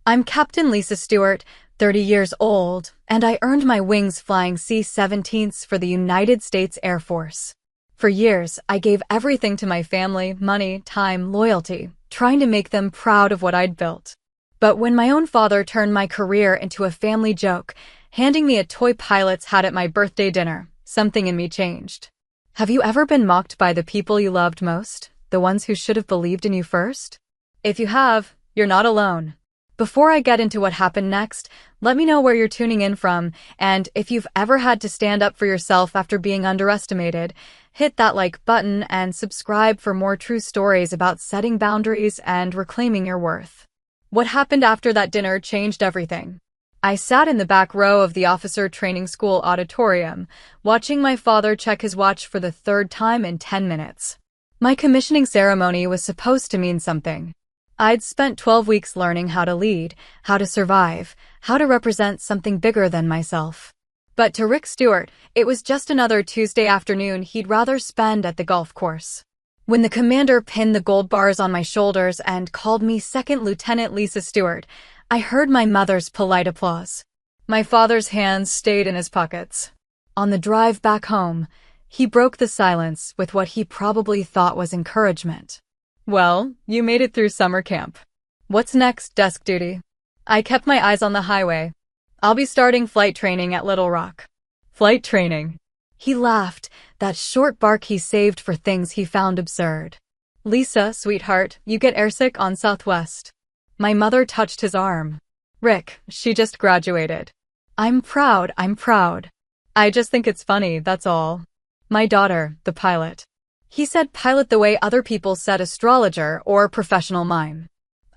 I'm Captain Lisa Stewart, 30 years old, and I earned my wings flying C-17s for the United States Air Force. For years, I gave everything to my family, money, time, loyalty, trying to make them proud of what I'd built. But when my own father turned my career into a family joke, handing me a toy pilot's hat at my birthday dinner, something in me changed. Have you ever been mocked by the people you loved most, the ones who should have believed in you first? If you have, you're not alone. Before I get into what happened next, let me know where you're tuning in from, and if you've ever had to stand up for yourself after being underestimated, hit that like button and subscribe for more true stories about setting boundaries and reclaiming your worth. What happened after that dinner changed everything. I sat in the back row of the officer training school auditorium, watching my father check his watch for the third time in 10 minutes. My commissioning ceremony was supposed to mean something. I'd spent 12 weeks learning how to lead, how to survive, how to represent something bigger than myself. But to Rick Stewart, it was just another Tuesday afternoon he'd rather spend at the golf course. When the commander pinned the gold bars on my shoulders and called me Second Lieutenant Lisa Stewart, I heard my mother's polite applause. My father's hands stayed in his pockets. On the drive back home, he broke the silence with what he probably thought was encouragement. Well, you made it through summer camp. What's next, desk duty? I kept my eyes on the highway. I'll be starting flight training at Little Rock. Flight training. He laughed, that short bark he saved for things he found absurd. Lisa, sweetheart, you get airsick on Southwest. My mother touched his arm. Rick, she just graduated. I'm proud. I just think it's funny, that's all. My daughter, the pilot. He said pilot the way other people said astrologer or professional mime.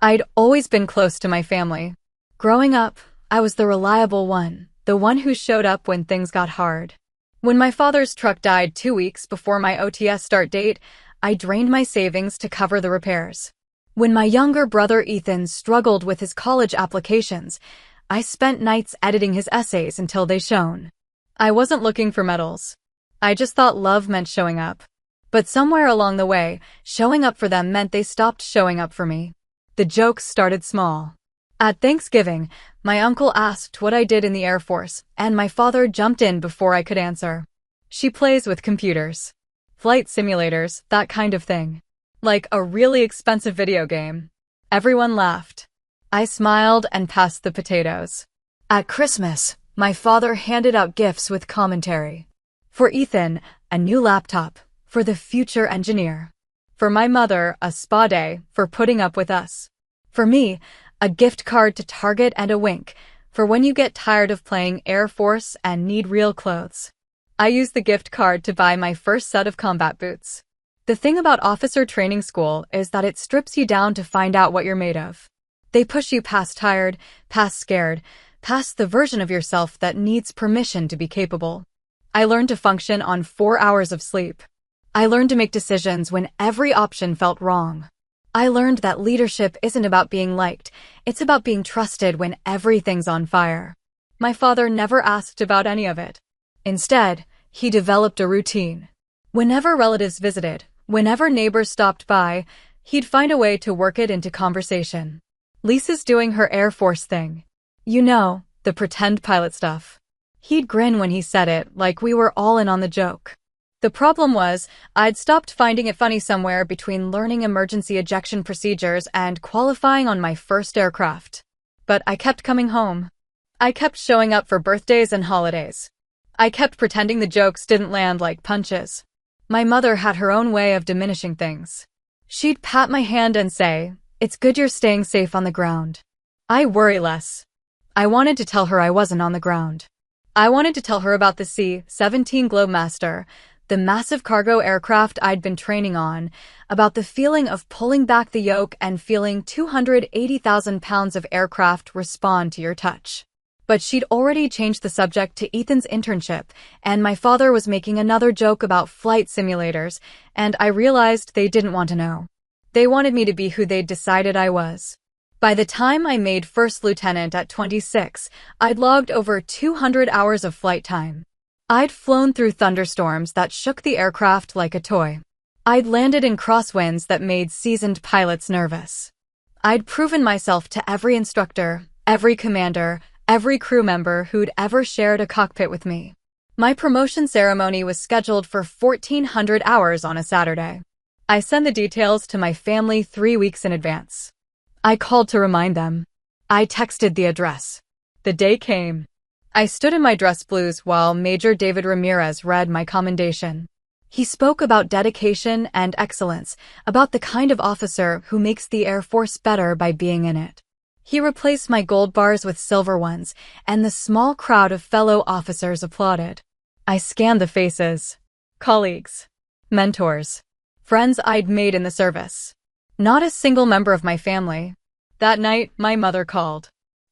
I'd always been close to my family. Growing up, I was the reliable one, the one who showed up when things got hard. When my father's truck died 2 weeks before my OTS start date, I drained my savings to cover the repairs. When my younger brother Ethan struggled with his college applications, I spent nights editing his essays until they shone. I wasn't looking for medals. I just thought love meant showing up. But somewhere along the way, showing up for them meant they stopped showing up for me. The jokes started small. At Thanksgiving, my uncle asked what I did in the Air Force, and my father jumped in before I could answer. She plays with computers. Flight simulators, that kind of thing. Like a really expensive video game. Everyone laughed. I smiled and passed the potatoes. At Christmas, my father handed out gifts with commentary. For Ethan, a new laptop. For the future engineer. For my mother, a spa day for putting up with us. For me, a gift card to Target and a wink for when you get tired of playing Air Force and need real clothes. I used the gift card to buy my first set of combat boots. The thing about officer training school is that it strips you down to find out what you're made of. They push you past tired, past scared, past the version of yourself that needs permission to be capable. I learned to function on 4 hours of sleep. I learned to make decisions when every option felt wrong. I learned that leadership isn't about being liked, it's about being trusted when everything's on fire. My father never asked about any of it. Instead, he developed a routine. Whenever relatives visited, whenever neighbors stopped by, he'd find a way to work it into conversation. Lisa's doing her Air Force thing. You know, the pretend pilot stuff. He'd grin when he said it, like we were all in on the joke. The problem was, I'd stopped finding it funny somewhere between learning emergency ejection procedures and qualifying on my first aircraft. But I kept coming home. I kept showing up for birthdays and holidays. I kept pretending the jokes didn't land like punches. My mother had her own way of diminishing things. She'd pat my hand and say, "It's good you're staying safe on the ground." I worry less. I wanted to tell her I wasn't on the ground. I wanted to tell her about the C-17 Globemaster, the massive cargo aircraft I'd been training on, about the feeling of pulling back the yoke and feeling 280,000 pounds of aircraft respond to your touch. But she'd already changed the subject to Ethan's internship, and my father was making another joke about flight simulators, and I realized they didn't want to know. They wanted me to be who they'd decided I was. By the time I made first lieutenant at 26, I'd logged over 200 hours of flight time. I'd flown through thunderstorms that shook the aircraft like a toy. I'd landed in crosswinds that made seasoned pilots nervous. I'd proven myself to every instructor, every commander, every crew member who'd ever shared a cockpit with me. My promotion ceremony was scheduled for 1,400 hours on a Saturday. I sent the details to my family 3 weeks in advance. I called to remind them. I texted the address. The day came. I stood in my dress blues while Major David Ramirez read my commendation. He spoke about dedication and excellence, about the kind of officer who makes the Air Force better by being in it. He replaced my gold bars with silver ones, and the small crowd of fellow officers applauded. I scanned the faces. Colleagues. Mentors. Friends I'd made in the service. Not a single member of my family. That night, my mother called.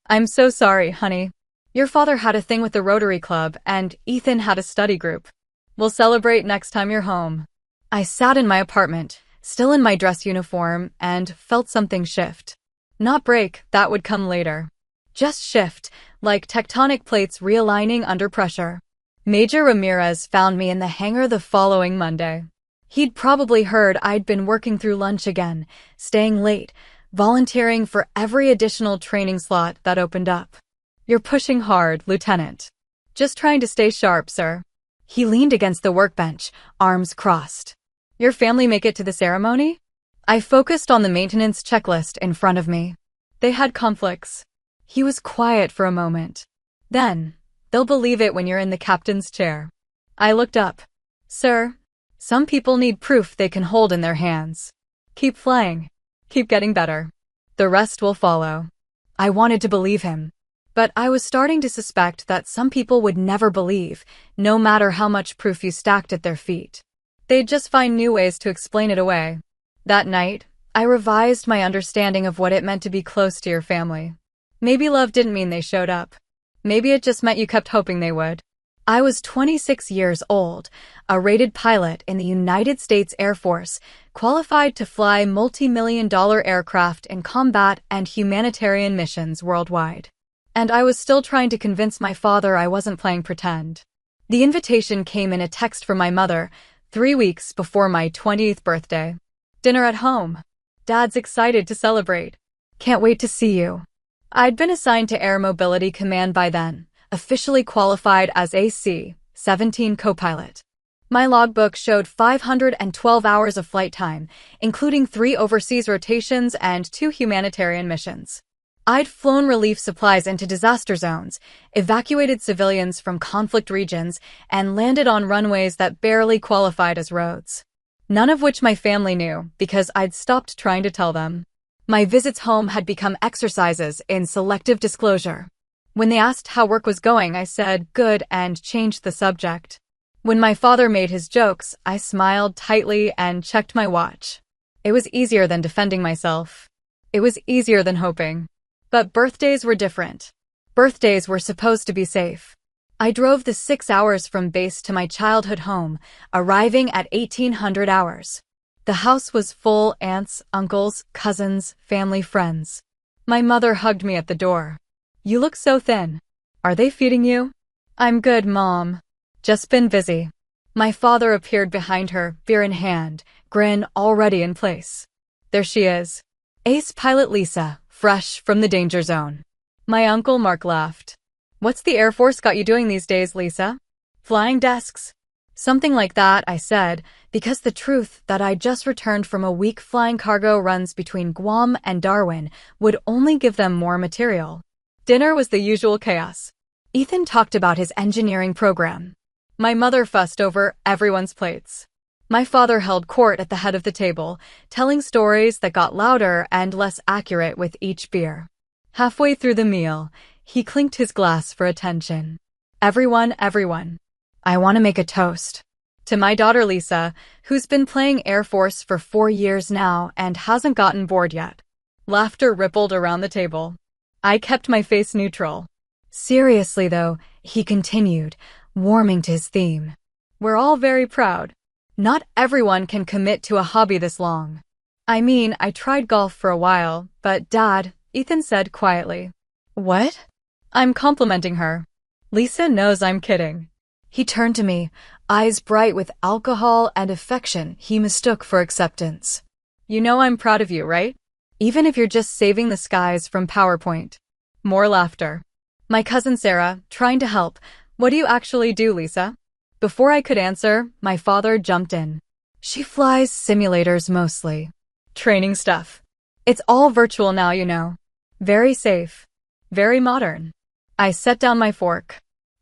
"I'm so sorry, honey. Your father had a thing with the Rotary Club, and Ethan had a study group. We'll celebrate next time you're home." I sat in my apartment, still in my dress uniform, and felt something shift. Not break, that would come later. Just shift, like tectonic plates realigning under pressure. Major Ramirez found me in the hangar the following Monday. He'd probably heard I'd been working through lunch again, staying late, volunteering for every additional training slot that opened up. "You're pushing hard, Lieutenant." "Just trying to stay sharp, sir." He leaned against the workbench, arms crossed. "Your family make it to the ceremony?" I focused on the maintenance checklist in front of me. They had conflicts. He was quiet for a moment. Then, "They'll believe it when you're in the captain's chair." I looked up. "Sir, some people need proof they can hold in their hands. Keep flying. Keep getting better. The rest will follow." I wanted to believe him. But I was starting to suspect that some people would never believe, no matter how much proof you stacked at their feet. They'd just find new ways to explain it away. That night, I revised my understanding of what it meant to be close to your family. Maybe love didn't mean they showed up. Maybe it just meant you kept hoping they would. I was 26 years old, a rated pilot in the United States Air Force, qualified to fly multi-million-dollar aircraft in combat and humanitarian missions worldwide. And I was still trying to convince my father I wasn't playing pretend. The invitation came in a text from my mother, 3 weeks before my 20th birthday. "Dinner at home. Dad's excited to celebrate. Can't wait to see you." I'd been assigned to Air Mobility Command by then, officially qualified as a C-17 co-pilot. My logbook showed 512 hours of flight time, including 3 overseas rotations and 2 humanitarian missions. I'd flown relief supplies into disaster zones, evacuated civilians from conflict regions, and landed on runways that barely qualified as roads. None of which my family knew, because I'd stopped trying to tell them. My visits home had become exercises in selective disclosure. When they asked how work was going, I said, "Good," and changed the subject. When my father made his jokes, I smiled tightly and checked my watch. It was easier than defending myself. It was easier than hoping. But birthdays were different. Birthdays were supposed to be safe. I drove the 6 hours from base to my childhood home, arriving at 1800 hours. The house was full: aunts, uncles, cousins, family, friends. My mother hugged me at the door. "You look so thin. Are they feeding you?" "I'm good, Mom. Just been busy." My father appeared behind her, beer in hand, grin already in place. There she is. Ace pilot Lisa, fresh from the danger zone. My uncle Mark laughed. "What's the Air Force got you doing these days, Lisa?" "Flying desks." "Something like that," I said, because the truth that I'd just returned from a week flying cargo runs between Guam and Darwin would only give them more material. Dinner was the usual chaos. Ethan talked about his engineering program. My mother fussed over everyone's plates. My father held court at the head of the table, telling stories that got louder and less accurate with each beer. Halfway through the meal, he clinked his glass for attention. "Everyone, everyone. I want to make a toast. To my daughter Lisa, who's been playing Air Force for 4 years now and hasn't gotten bored yet." Laughter rippled around the table. I kept my face neutral. "Seriously though," he continued, warming to his theme. "We're all very proud. Not everyone can commit to a hobby this long. I mean, I tried golf for a while, but Dad," Ethan said quietly. "What?" "I'm complimenting her. Lisa knows I'm kidding." He turned to me, eyes bright with alcohol and affection he mistook for acceptance. "You know I'm proud of you, right?" even if you're just saving the skies from PowerPoint. More laughter. My cousin Sarah, trying to help. What do you actually do, Lisa? Before I could answer, my father jumped in. She flies simulators mostly. Training stuff. It's all virtual now, you know. Very safe. Very modern. I set down my fork.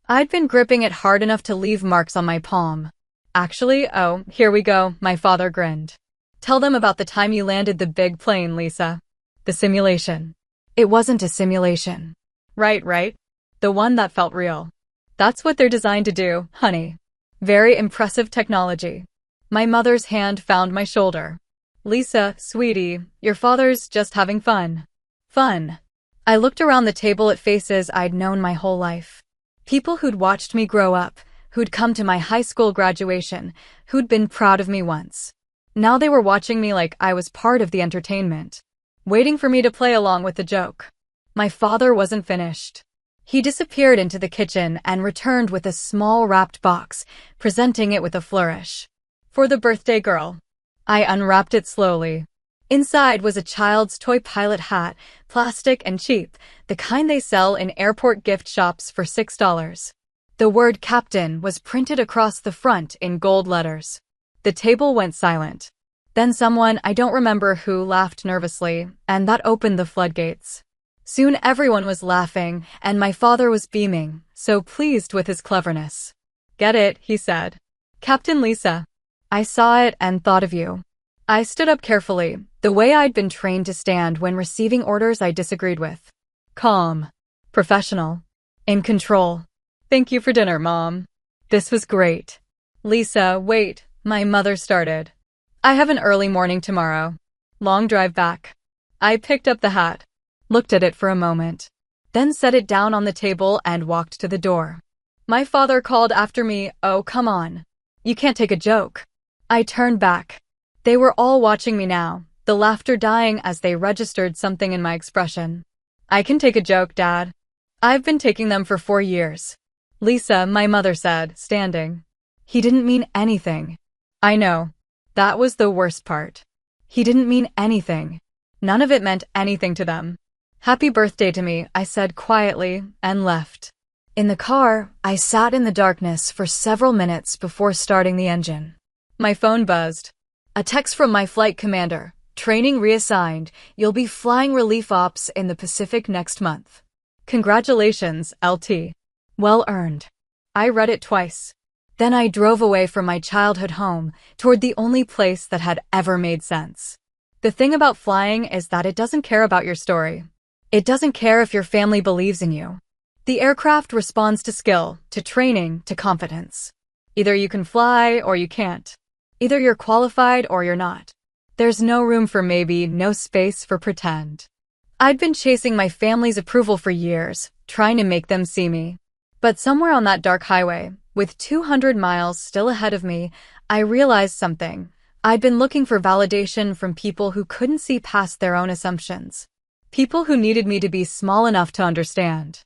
I'd been gripping it hard enough to leave marks on my palm. Actually, oh, here we go, my father grinned. Tell them about the time you landed the big plane, Lisa. The simulation. It wasn't a simulation. Right. The one that felt real. That's what they're designed to do, honey. Very impressive technology. My mother's hand found my shoulder. Lisa, sweetie, your father's just having fun. Fun. I looked around the table at faces I'd known my whole life. People who'd watched me grow up, who'd come to my high school graduation, who'd been proud of me once. Now they were watching me like I was part of the entertainment, waiting for me to play along with the joke. My father wasn't finished. He disappeared into the kitchen and returned with a small wrapped box, presenting it with a flourish. For the birthday girl. I unwrapped it slowly. Inside was a child's toy pilot hat, plastic and cheap, the kind they sell in airport gift shops for $6. The word Captain was printed across the front in gold letters. The table went silent. Then someone, I don't remember who, laughed nervously, and that opened the floodgates. Soon everyone was laughing, and my father was beaming, so pleased with his cleverness. Get it, he said. Captain Lisa. I saw it and thought of you. I stood up carefully, the way I'd been trained to stand when receiving orders I disagreed with. Calm. Professional. In control. Thank you for dinner, Mom. This was great. Lisa, wait, my mother started. I have an early morning tomorrow. Long drive back. I picked up the hat, looked at it for a moment, then set it down on the table and walked to the door. My father called after me, oh, come on. You can't take a joke. I turned back. They were all watching me now, the laughter dying as they registered something in my expression. I can take a joke, Dad. I've been taking them for 4 years. Lisa, my mother said, standing. He didn't mean anything. I know. That was the worst part. He didn't mean anything. None of it meant anything to them. Happy birthday to me, I said quietly, and left. In the car, I sat in the darkness for several minutes before starting the engine. My phone buzzed. A text from my flight commander. Training reassigned. You'll be flying relief ops in the Pacific next month. Congratulations, LT. Well earned. I read it twice. Then I drove away from my childhood home toward the only place that had ever made sense. The thing about flying is that it doesn't care about your story. It doesn't care if your family believes in you. The aircraft responds to skill, to training, to confidence. Either you can fly or you can't. Either you're qualified or you're not. There's no room for maybe, no space for pretend. I'd been chasing my family's approval for years, trying to make them see me. But somewhere on that dark highway, with 200 miles still ahead of me, I realized something. I'd been looking for validation from people who couldn't see past their own assumptions. People who needed me to be small enough to understand.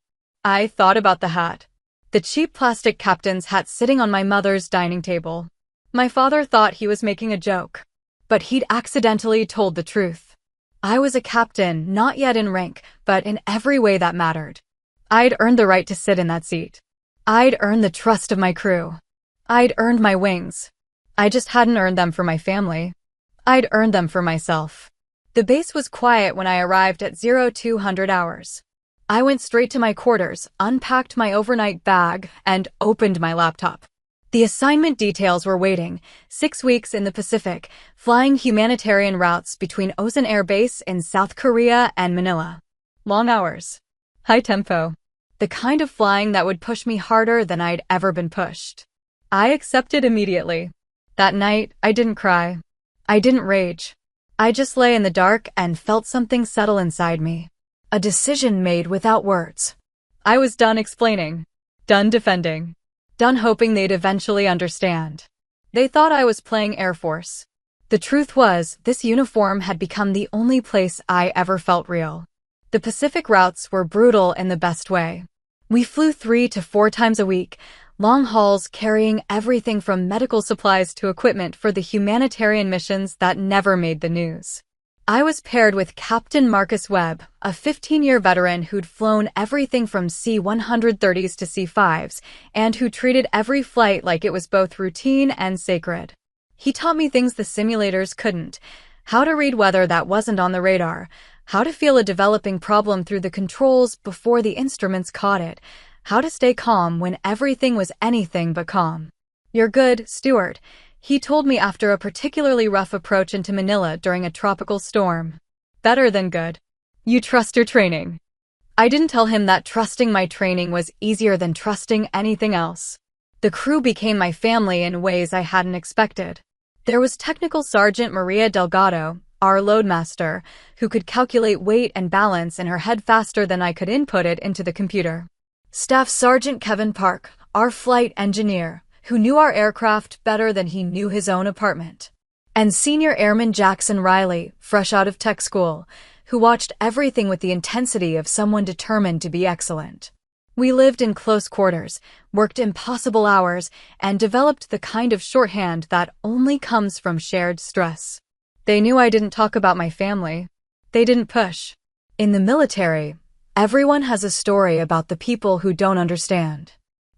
I thought about the hat. The cheap plastic captain's hat sitting on my mother's dining table. My father thought he was making a joke, but he'd accidentally told the truth. I was a captain, not yet in rank, but in every way that mattered. I'd earned the right to sit in that seat. I'd earned the trust of my crew. I'd earned my wings. I just hadn't earned them for my family. I'd earned them for myself. The base was quiet when I arrived at 0200 hours. I went straight to my quarters, unpacked my overnight bag, and opened my laptop. The assignment details were waiting. 6 weeks in the Pacific, flying humanitarian routes between Osan Air Base in South Korea and Manila. Long hours. High tempo. The kind of flying that would push me harder than I'd ever been pushed. I accepted immediately. That night, I didn't cry. I didn't rage. I just lay in the dark and felt something settle inside me. A decision made without words. I was done explaining. Done defending. Done hoping they'd eventually understand. They thought I was playing Air Force. The truth was, this uniform had become the only place I ever felt real. The Pacific routes were brutal in the best way. We flew 3 to 4 times a week, long hauls carrying everything from medical supplies to equipment for the humanitarian missions that never made the news. I was paired with Captain Marcus Webb, a 15-year veteran who'd flown everything from C-130s to C-5s, and who treated every flight like it was both routine and sacred. He taught me things the simulators couldn't: how to read weather that wasn't on the radar, how to feel a developing problem through the controls before the instruments caught it, how to stay calm when everything was anything but calm. "You're good, Stuart," he told me after a particularly rough approach into Manila during a tropical storm. "Better than good. You trust your training." I didn't tell him that trusting my training was easier than trusting anything else. The crew became my family in ways I hadn't expected. There was Technical Sergeant Maria Delgado, our loadmaster, who could calculate weight and balance in her head faster than I could input it into the computer. Staff Sergeant Kevin Park, our flight engineer, who knew our aircraft better than he knew his own apartment. And Senior Airman Jackson Riley, fresh out of tech school, who watched everything with the intensity of someone determined to be excellent. We lived in close quarters, worked impossible hours, and developed the kind of shorthand that only comes from shared stress. They knew I didn't talk about my family. They didn't push. In the military, everyone has a story about the people who don't understand.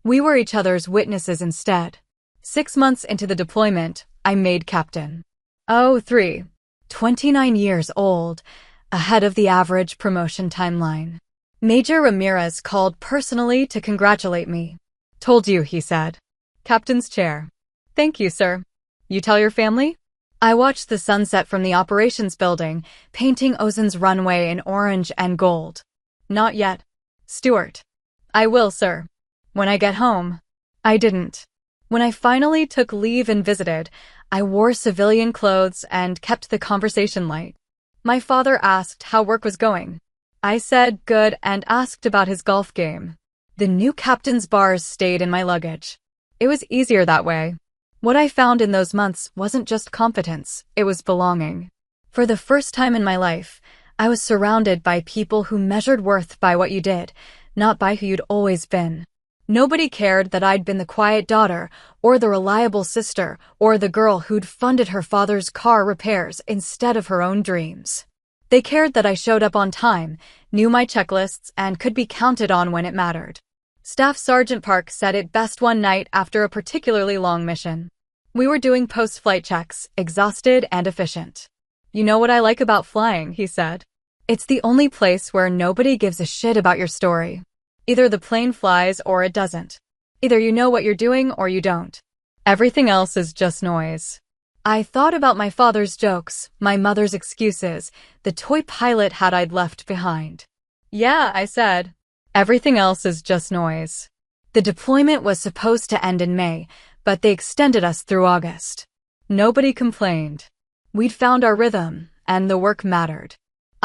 We were each other's witnesses instead. 6 months into the deployment, I made captain. 29 years old, ahead of the average promotion timeline. Major Ramirez called personally to congratulate me. "Told you," he said. "Captain's chair." "Thank you, sir. You tell your family?" I watched the sunset from the operations building, painting Ozen's runway in orange and gold. "Not yet, Stuart." "I will, sir. When I get home." I didn't. When I finally took leave and visited, I wore civilian clothes and kept the conversation light. My father asked how work was going. I said good and asked about his golf game. The new captain's bars stayed in my luggage. It was easier that way. What I found in those months wasn't just competence, it was belonging. For the first time in my life, I was surrounded by people who measured worth by what you did, not by who you'd always been. Nobody cared that I'd been the quiet daughter, or the reliable sister, or the girl who'd funded her father's car repairs instead of her own dreams. They cared that I showed up on time, knew my checklists, and could be counted on when it mattered. Staff Sergeant Park said it best one night after a particularly long mission. We were doing post-flight checks, exhausted and efficient. "You know what I like about flying," he said. "It's the only place where nobody gives a shit about your story. Either the plane flies or it doesn't. Either you know what you're doing or you don't. Everything else is just noise." I thought about my father's jokes, my mother's excuses, the toy pilot hat I'd left behind. "Yeah," I said. "Everything else is just noise." The deployment was supposed to end in May, but they extended us through August. Nobody complained. We'd found our rhythm, and the work mattered.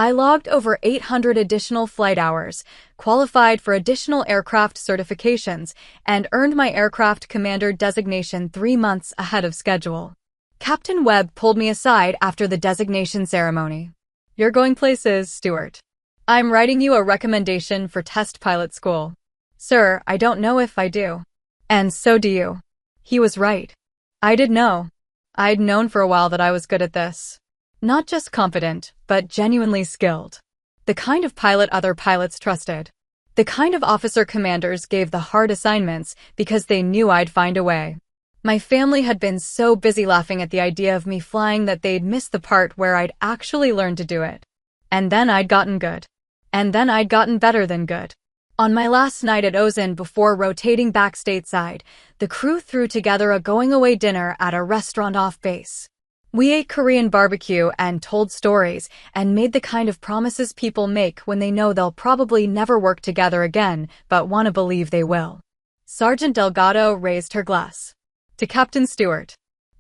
I logged over 800 additional flight hours, qualified for additional aircraft certifications, and earned my aircraft commander designation 3 months ahead of schedule. Captain Webb pulled me aside after the designation ceremony. "You're going places, Stuart. I'm writing you a recommendation for test pilot school." "Sir, I don't know if I do." "And so do you." He was right. I did know. I'd known for a while that I was good at this. Not just competent, but genuinely skilled. The kind of pilot other pilots trusted. The kind of officer commanders gave the hard assignments because they knew I'd find a way. My family had been so busy laughing at the idea of me flying that they'd missed the part where I'd actually learned to do it. And then I'd gotten good. And then I'd gotten better than good. On my last night at Ozen before rotating back stateside, the crew threw together a going-away dinner at a restaurant off base. We ate Korean barbecue and told stories and made the kind of promises people make when they know they'll probably never work together again but want to believe they will. Sergeant Delgado raised her glass. "To Captain Stuart,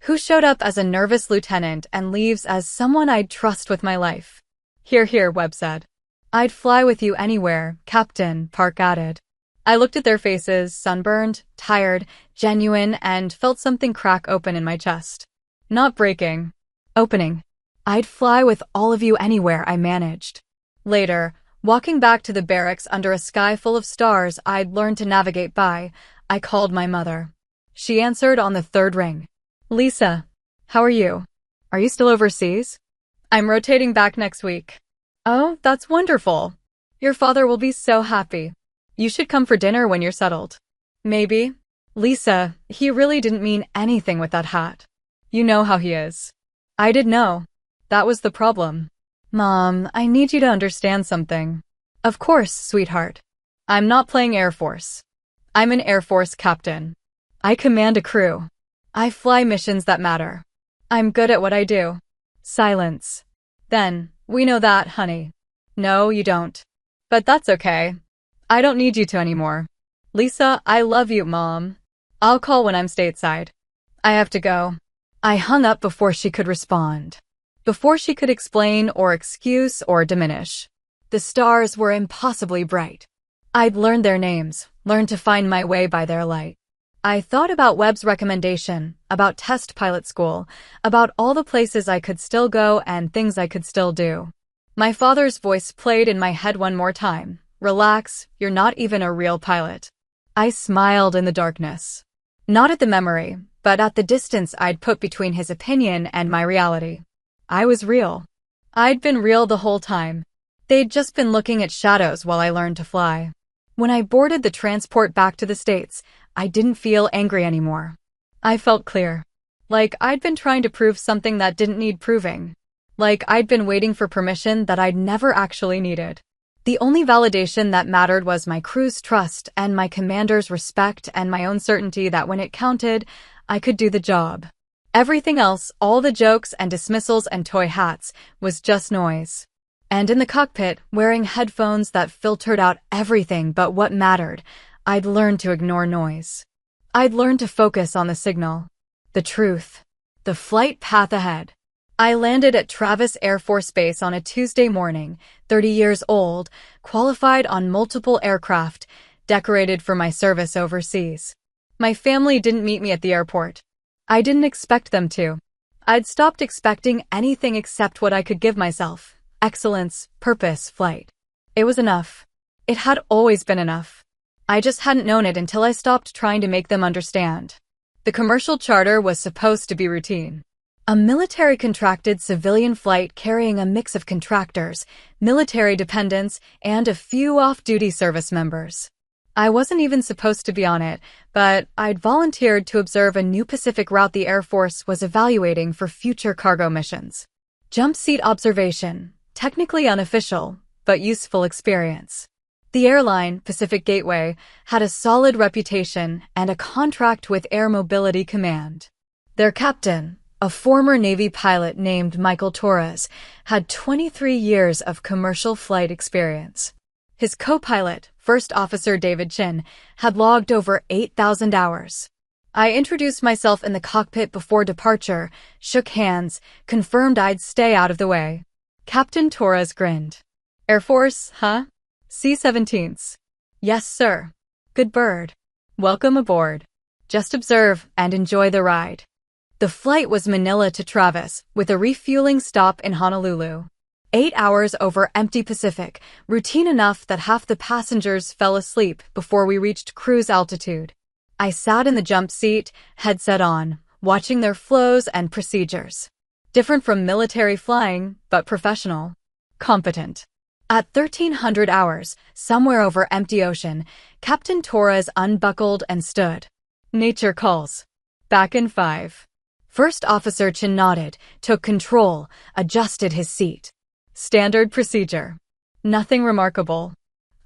who showed up as a nervous lieutenant and leaves as someone I'd trust with my life." "Hear, hear," Webb said. "I'd fly with you anywhere," Captain Park added. I looked at their faces, sunburned, tired, genuine, and felt something crack open in my chest. Not breaking. Opening. "I'd fly with all of you anywhere," I managed. Later, walking back to the barracks under a sky full of stars I'd learned to navigate by, I called my mother. She answered on the 3rd ring. "Lisa, how are you? Are you still overseas?" I'm rotating back next week. Oh, that's wonderful. Your father will be so happy. You should come for dinner when you're settled. Maybe. Lisa, he really didn't mean anything with that hat. You know how he is. I did know. That was the problem. Mom, I need you to understand something. Of course, sweetheart. I'm not playing Air Force. I'm an Air Force captain. I command a crew. I fly missions that matter. I'm good at what I do. Silence. Then, we know that, honey. No, you don't. But that's okay. I don't need you to anymore. Lisa, I love you, Mom. I'll call when I'm stateside. I have to go. I hung up before she could respond. Before she could explain or excuse or diminish. The stars were impossibly bright. I'd learned their names, learned to find my way by their light. I thought about Webb's recommendation, about test pilot school, about all the places I could still go and things I could still do. My father's voice played in my head one more time. Relax, you're not even a real pilot. I smiled in the darkness. Not at the memory, but at the distance I'd put between his opinion and my reality. I was real. I'd been real the whole time. They'd just been looking at shadows while I learned to fly. When I boarded the transport back to the States, I didn't feel angry anymore. I felt clear. Like I'd been trying to prove something that didn't need proving. Like I'd been waiting for permission that I'd never actually needed. The only validation that mattered was my crew's trust and my commander's respect and my own certainty that when it counted, I could do the job. Everything else, all the jokes and dismissals and toy hats, was just noise. And in the cockpit, wearing headphones that filtered out everything but what mattered, I'd learned to ignore noise. I'd learned to focus on the signal, the truth, the flight path ahead. I landed at Travis Air Force Base on a Tuesday morning, 30 years old, qualified on multiple aircraft, decorated for my service overseas. My family didn't meet me at the airport. I didn't expect them to. I'd stopped expecting anything except what I could give myself. Excellence, purpose, flight. It was enough. It had always been enough. I just hadn't known it until I stopped trying to make them understand. The commercial charter was supposed to be routine. A military-contracted civilian flight carrying a mix of contractors, military dependents, and a few off-duty service members. I wasn't even supposed to be on it, but I'd volunteered to observe a new Pacific route the Air Force was evaluating for future cargo missions. Jump seat observation, technically unofficial, but useful experience. The airline, Pacific Gateway, had a solid reputation and a contract with Air Mobility Command. Their captain, a former Navy pilot named Michael Torres, had 23 years of commercial flight experience. His co-pilot, First Officer David Chin, had logged over 8,000 hours. I introduced myself in the cockpit before departure, shook hands, confirmed I'd stay out of the way. Captain Torres grinned. Air Force, huh? C-17s. Yes, sir. Good bird. Welcome aboard. Just observe and enjoy the ride. The flight was Manila to Travis, with a refueling stop in Honolulu. 8 hours over empty Pacific, routine enough that half the passengers fell asleep before we reached cruise altitude. I sat in the jump seat, headset on, watching their flows and procedures. Different from military flying, but professional. Competent. At 1,300 hours, somewhere over empty ocean, Captain Torres unbuckled and stood. Nature calls. Back in 5. First Officer Chin nodded, took control, adjusted his seat. Standard procedure. Nothing remarkable.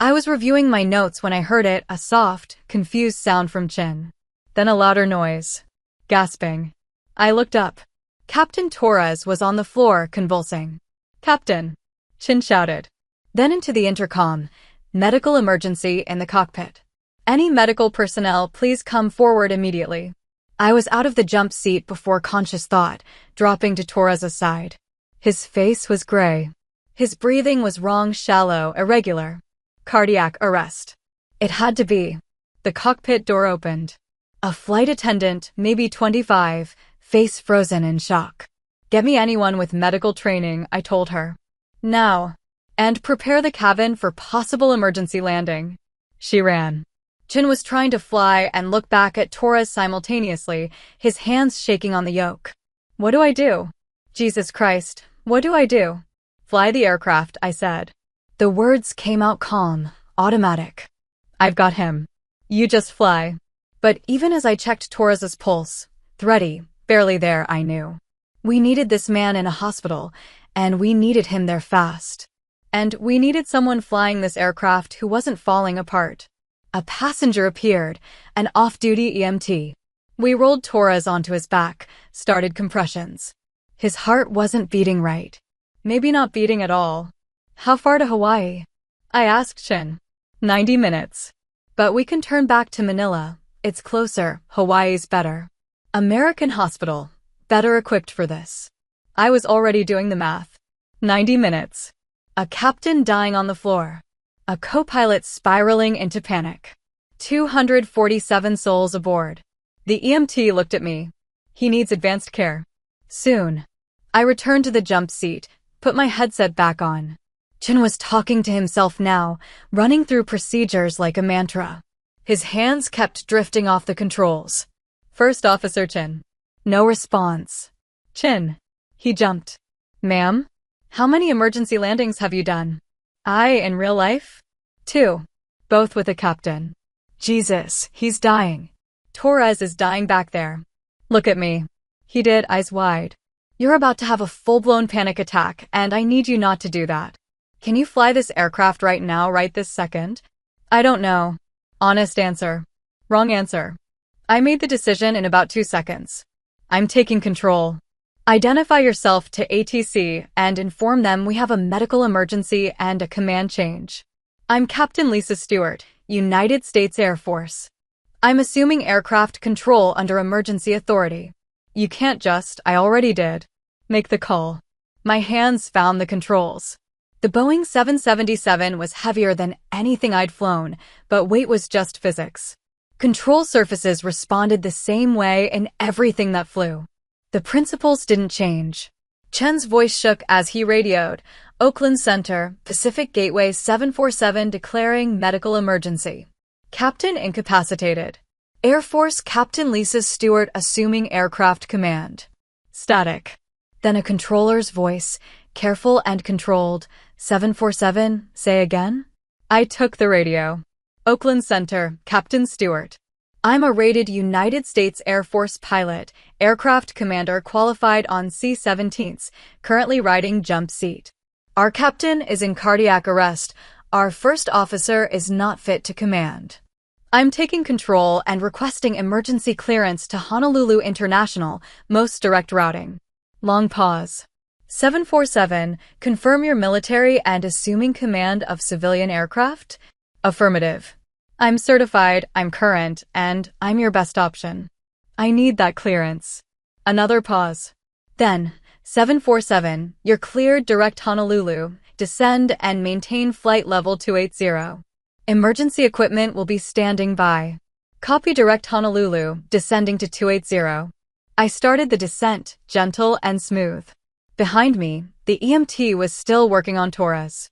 I was reviewing my notes when I heard it, a soft, confused sound from Chin. Then a louder noise. Gasping. I looked up. Captain Torres was on the floor, convulsing. Captain! Chin shouted. Then into the intercom. Medical emergency in the cockpit. Any medical personnel, please come forward immediately. I was out of the jump seat before conscious thought, dropping to Torres' side. His face was gray. His breathing was wrong, shallow, irregular. Cardiac arrest. It had to be. The cockpit door opened. A flight attendant, maybe 25, face frozen in shock. Get me anyone with medical training, I told her. Now. And prepare the cabin for possible emergency landing. She ran. Chin was trying to fly and look back at Torres simultaneously, his hands shaking on the yoke. What do I do? Jesus Christ, What do I do? Fly the aircraft, I said. The words came out calm, automatic. I've got him. You just fly. But even as I checked Torres's pulse, thready, barely there, I knew. We needed this man in a hospital, and we needed him there fast. And we needed someone flying this aircraft who wasn't falling apart. A passenger appeared, an off-duty EMT. We rolled Torres onto his back, started compressions. His heart wasn't beating right. Maybe not beating at all. How far to Hawaii? I asked Chin. 90 minutes. But we can turn back to Manila. It's closer, Hawaii's better. American hospital, better equipped for this. I was already doing the math. 90 minutes. A captain dying on the floor. A co-pilot spiraling into panic. 247 souls aboard. The EMT looked at me. He needs advanced care. Soon. I returned to the jump seat, put my headset back on. Chin was talking to himself now, running through procedures like a mantra. His hands kept drifting off the controls. First Officer Chin. No response. Chin. He jumped. Ma'am? How many emergency landings have you done? In real life? 2. Both with a captain. Jesus, he's dying. Torres is dying back there. Look at me. He did, eyes wide. You're about to have a full-blown panic attack, and I need you not to do that. Can you fly this aircraft right now, right this second? I don't know. Honest answer. Wrong answer. I made the decision in about 2 seconds. I'm taking control. Identify yourself to ATC and inform them we have a medical emergency and a command change. I'm Captain Lisa Stewart, United States Air Force. I'm assuming aircraft control under emergency authority. You can't just, I already did. Make the call. My hands found the controls. The Boeing 777 was heavier than anything I'd flown, but weight was just physics. Control surfaces responded the same way in everything that flew. The principles didn't change. Chen's voice shook as he radioed, Oakland Center, Pacific Gateway 747 declaring medical emergency. Captain incapacitated. Air Force Captain Lisa Stewart assuming aircraft command. Static. Then a controller's voice, careful and controlled. 747, say again? I took the radio. Oakland Center, Captain Stewart. I'm a rated United States Air Force pilot, aircraft commander qualified on C-17s, currently riding jump seat. Our captain is in cardiac arrest. Our first officer is not fit to command. I'm taking control and requesting emergency clearance to Honolulu International, most direct routing. Long pause. 747, confirm your military and assuming command of civilian aircraft? Affirmative. I'm certified, I'm current, and I'm your best option. I need that clearance. Another pause. Then, 747, you're cleared direct Honolulu, descend and maintain flight level 280. Emergency equipment will be standing by. Copy direct Honolulu, descending to 280. I started the descent, gentle and smooth. Behind me, the EMT was still working on Torres.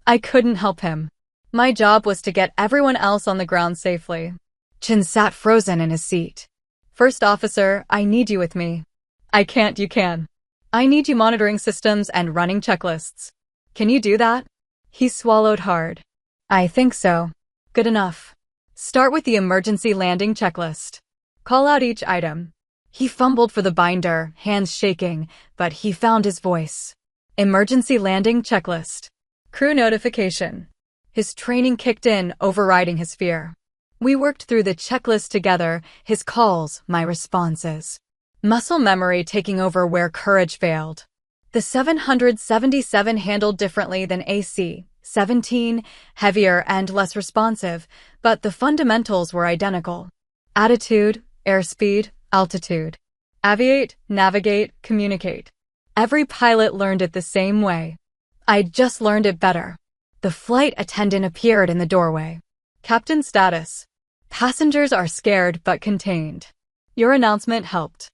I couldn't help him. My job was to get everyone else on the ground safely. Chin sat frozen in his seat. First officer, I need you with me. I can't, you can. I need you monitoring systems and running checklists. Can you do that? He swallowed hard. I think so. Good enough. Start with the emergency landing checklist. Call out each item. He fumbled for the binder, hands shaking, but he found his voice. Emergency landing checklist. Crew notification. His training kicked in, overriding his fear. We worked through the checklist together, his calls, my responses. Muscle memory taking over where courage failed. The 777 handled differently than AC-17, heavier and less responsive, but the fundamentals were identical. Attitude, airspeed, altitude. Aviate, navigate, communicate. Every pilot learned it the same way. I'd just learned it better. The flight attendant appeared in the doorway. Captain status. Passengers are scared but contained. Your announcement helped.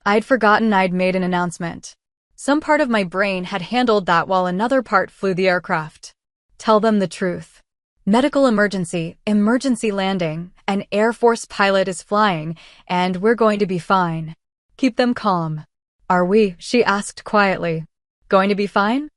I'd forgotten I'd made an announcement. Some part of my brain had handled that while another part flew the aircraft. Tell them the truth. Medical emergency, emergency landing, an Air Force pilot is flying, and we're going to be fine. Keep them calm. Are we? She asked quietly. Going to be fine?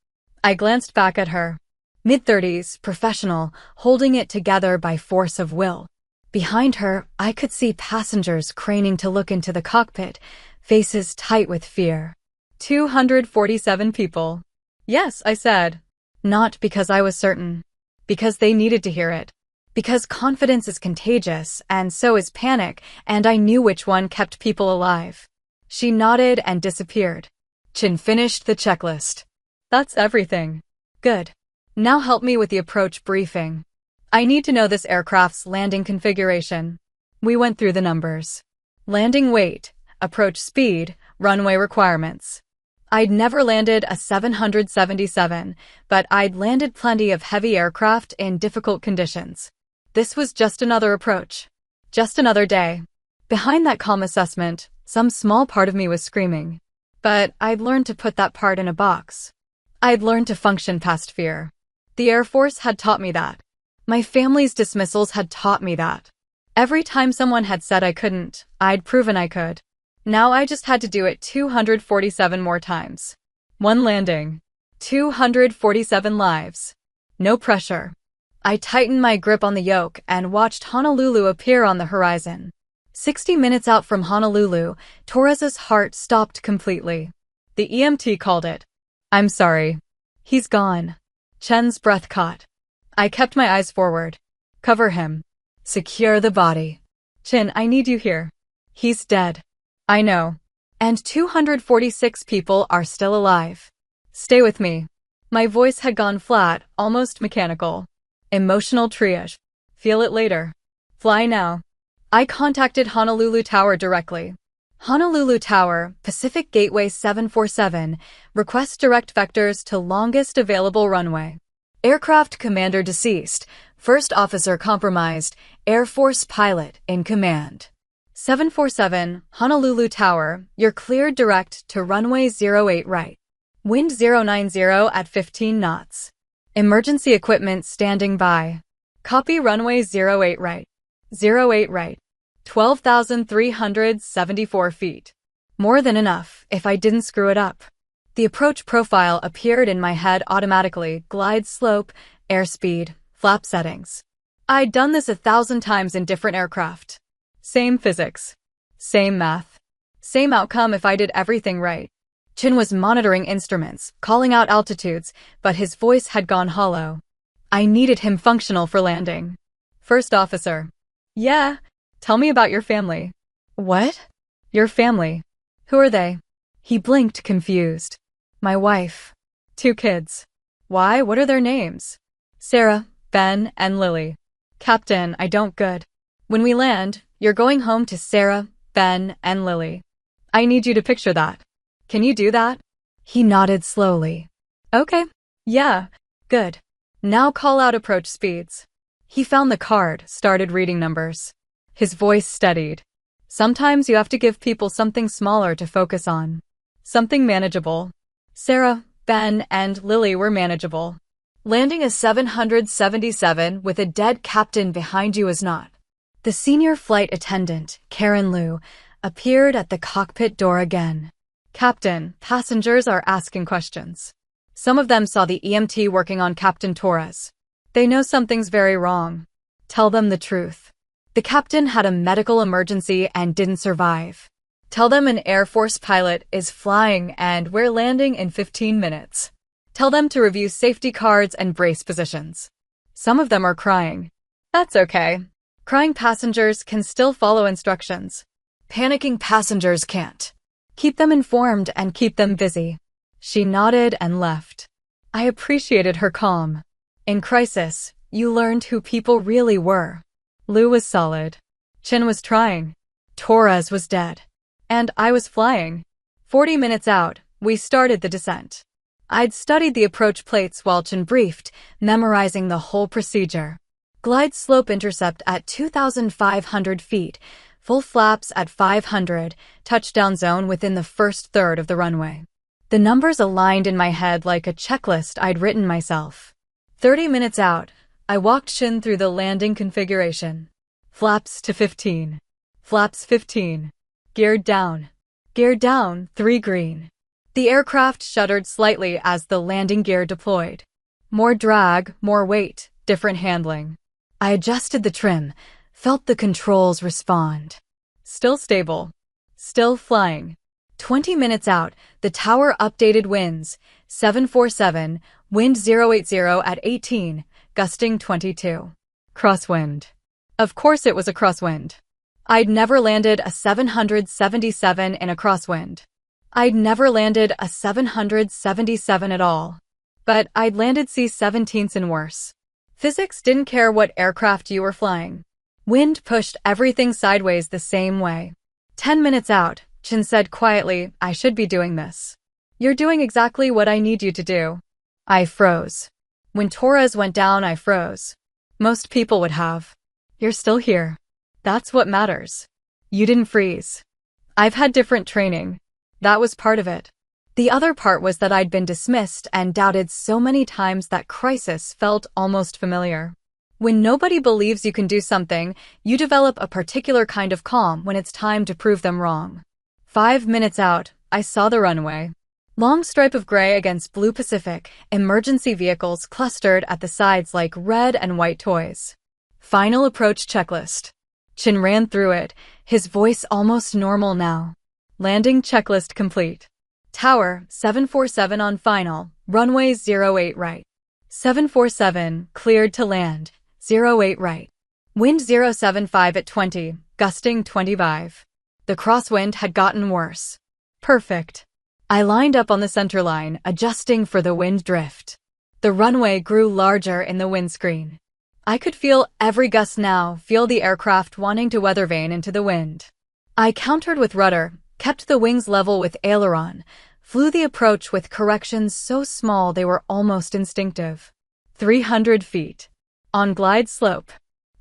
I glanced back at her. Mid-30s, professional, holding it together by force of will. Behind her, I could see passengers craning to look into the cockpit, faces tight with fear. 247 people. Yes, I said. Not because I was certain. Because they needed to hear it. Because confidence is contagious, and so is panic, and I knew which one kept people alive. She nodded and disappeared. Chin finished the checklist. That's everything. Good. Now help me with the approach briefing. I need to know this aircraft's landing configuration. We went through the numbers. Landing weight, approach speed, runway requirements. I'd never landed a 777, but I'd landed plenty of heavy aircraft in difficult conditions. This was just another approach. Just another day. Behind that calm assessment, some small part of me was screaming. But I'd learned to put that part in a box. I'd learned to function past fear. The Air Force had taught me that. My family's dismissals had taught me that. Every time someone had said I couldn't, I'd proven I could. Now I just had to do it 247 more times. One landing. 247 lives. No pressure. I tightened my grip on the yoke and watched Honolulu appear on the horizon. 60 minutes out from Honolulu, Torres's heart stopped completely. The EMT called it. I'm sorry. He's gone. Chen's breath caught. I kept my eyes forward. Cover him. Secure the body. Chen, I need you here. He's dead. I know. And 246 people are still alive. Stay with me. My voice had gone flat, almost mechanical. Emotional triage. Feel it later. Fly now. I contacted Honolulu Tower directly. Honolulu Tower, Pacific Gateway 747, requests direct vectors to longest available runway. Aircraft commander deceased, first officer compromised, Air Force pilot in command. 747, Honolulu Tower, you're cleared direct to runway 08 right. Wind 090 at 15 knots. Emergency equipment standing by. Copy runway 08 right. 08 right. 12,374 feet. More than enough, if I didn't screw it up. The approach profile appeared in my head automatically, glide slope, airspeed, flap settings. I'd done this 1,000 times in different aircraft. Same physics. Same math. Same outcome if I did everything right. Chin was monitoring instruments, calling out altitudes, but his voice had gone hollow. I needed him functional for landing. First officer. Yeah. Tell me about your family. What? Your family. Who are they? He blinked, confused. My wife. 2 kids. Why? What are their names? Sarah, Ben, and Lily. Captain, I don't good. When we land, you're going home to Sarah, Ben, and Lily. I need you to picture that. Can you do that? He nodded slowly. Okay. Yeah. Good. Now call out approach speeds. He found the card, started reading numbers. His voice steadied. Sometimes you have to give people something smaller to focus on. Something manageable. Sarah, Ben, and Lily were manageable. Landing a 777 with a dead captain behind you is not. The senior flight attendant, Karen Liu, appeared at the cockpit door again. Captain, passengers are asking questions. Some of them saw the EMT working on Captain Torres. They know something's very wrong. Tell them the truth. The captain had a medical emergency and didn't survive. Tell them an Air Force pilot is flying and we're landing in 15 minutes. Tell them to review safety cards and brace positions. Some of them are crying. That's okay. Crying passengers can still follow instructions. Panicking passengers can't. Keep them informed and keep them busy. She nodded and left. I appreciated her calm. In crisis, you learned who people really were. Liu was solid. Chin was trying. Torres was dead. And I was flying. 40 minutes out, we started the descent. I'd studied the approach plates while Chin briefed, memorizing the whole procedure. Glide slope intercept at 2,500 feet, full flaps at 500, touchdown zone within the first third of the runway. The numbers aligned in my head like a checklist I'd written myself. 30 minutes out, I walked Chin through the landing configuration. Flaps to 15. Flaps 15. Geared down. Geared down, 3 green. The aircraft shuddered slightly as the landing gear deployed. More drag, more weight, different handling. I adjusted the trim, felt the controls respond. Still stable. Still flying. 20 minutes out, the tower updated winds. 747, wind 080 at 18, gusting 22. Crosswind. Of course it was a crosswind. I'd never landed a 777 in a crosswind. I'd never landed a 777 at all. But I'd landed C-17s and worse. Physics didn't care what aircraft you were flying. Wind pushed everything sideways the same way. 10 minutes out, Chin said quietly, I should be doing this. You're doing exactly what I need you to do. I froze. When Torres went down, I froze. Most people would have. You're still here. That's what matters. You didn't freeze. I've had different training. That was part of it. The other part was that I'd been dismissed and doubted so many times that crisis felt almost familiar. When nobody believes you can do something, you develop a particular kind of calm when it's time to prove them wrong. 5 minutes out, I saw the runway. Long stripe of gray against blue Pacific, emergency vehicles clustered at the sides like red and white toys. Final approach checklist. Chin ran through it, his voice almost normal now. Landing checklist complete. Tower, 747 on final, runway 08 right. 747, cleared to land, 08 right. Wind 075 at 20, gusting 25. The crosswind had gotten worse. Perfect. I lined up on the center line, adjusting for the wind drift. The runway grew larger in the windscreen. I could feel every gust now, feel the aircraft wanting to weather vane into the wind. I countered with rudder, kept the wings level with aileron, flew the approach with corrections so small they were almost instinctive. 300 feet. On glide slope.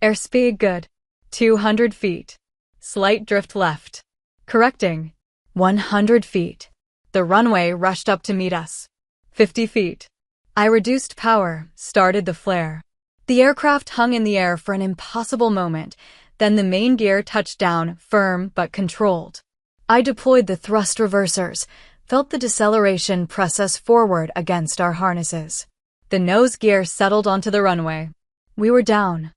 Airspeed good. 200 feet. Slight drift left. Correcting. 100 feet. The runway rushed up to meet us. 50 feet. I reduced power, started the flare. The aircraft hung in the air for an impossible moment, then the main gear touched down, firm but controlled. I deployed the thrust reversers, felt the deceleration press us forward against our harnesses. The nose gear settled onto the runway. We were down.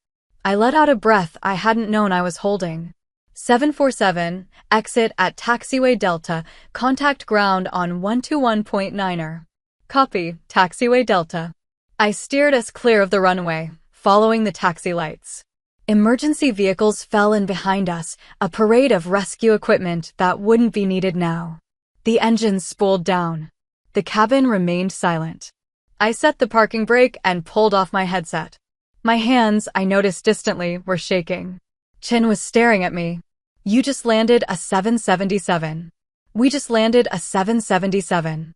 I let out a breath I hadn't known I was holding. 747, exit at taxiway Delta, contact ground on 121.9er. Copy, taxiway Delta. I steered us clear of the runway, following the taxi lights. Emergency vehicles fell in behind us, a parade of rescue equipment that wouldn't be needed now. The engines spooled down. The cabin remained silent. I set the parking brake and pulled off my headset. My hands, I noticed distantly, were shaking. Chin was staring at me. You just landed a 777. We just landed a 777.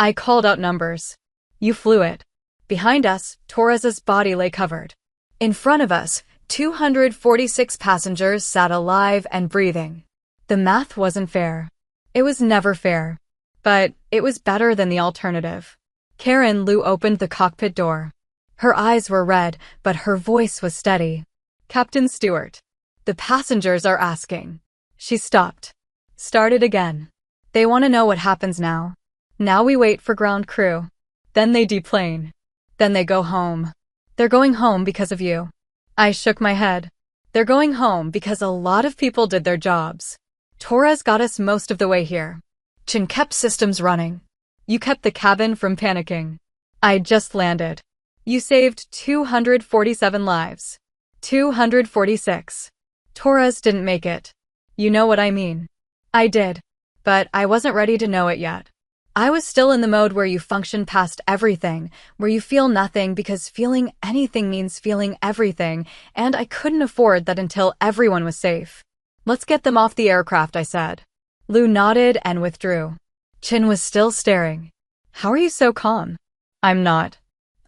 I called out numbers. You flew it. Behind us, Torres's body lay covered. In front of us, 246 passengers sat alive and breathing. The math wasn't fair. It was never fair. But it was better than the alternative. Karen Lou opened the cockpit door. Her eyes were red, but her voice was steady. Captain Stewart. The passengers are asking. She stopped. Started again. They want to know what happens now. Now we wait for ground crew. Then they deplane. Then they go home. They're going home because of you. I shook my head. They're going home because a lot of people did their jobs. Torres got us most of the way here. Chin kept systems running. You kept the cabin from panicking. I'd just landed. You saved 247 lives. 246. Torres didn't make it. You know what I mean. I did. But I wasn't ready to know it yet. I was still in the mode where you function past everything, where you feel nothing because feeling anything means feeling everything, and I couldn't afford that until everyone was safe. Let's get them off the aircraft, I said. Lou nodded and withdrew. Chin was still staring. How are you so calm? I'm not.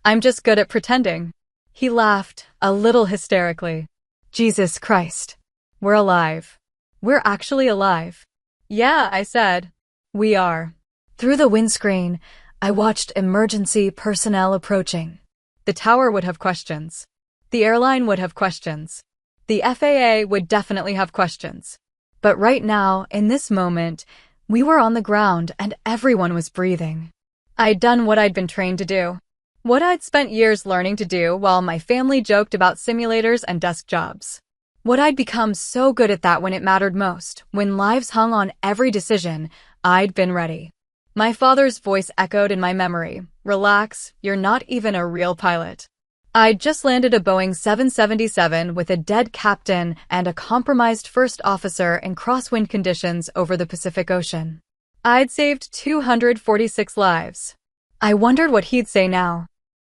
I'm just good at pretending. He laughed, a little hysterically. Jesus Christ. We're alive. We're actually alive. Yeah, I said. We are. Through the windscreen, I watched emergency personnel approaching. The tower would have questions. The airline would have questions. The FAA would definitely have questions. But right now, in this moment, We were on the ground and everyone was breathing. I'd done what I'd been trained to do. What I'd spent years learning to do while my family joked about simulators and desk jobs. What I'd become so good at that when it mattered most, when lives hung on every decision, I'd been ready. My father's voice echoed in my memory. Relax, you're not even a real pilot. I'd just landed a Boeing 777 with a dead captain and a compromised first officer in crosswind conditions over the Pacific Ocean. I'd saved 246 lives. I wondered what he'd say now.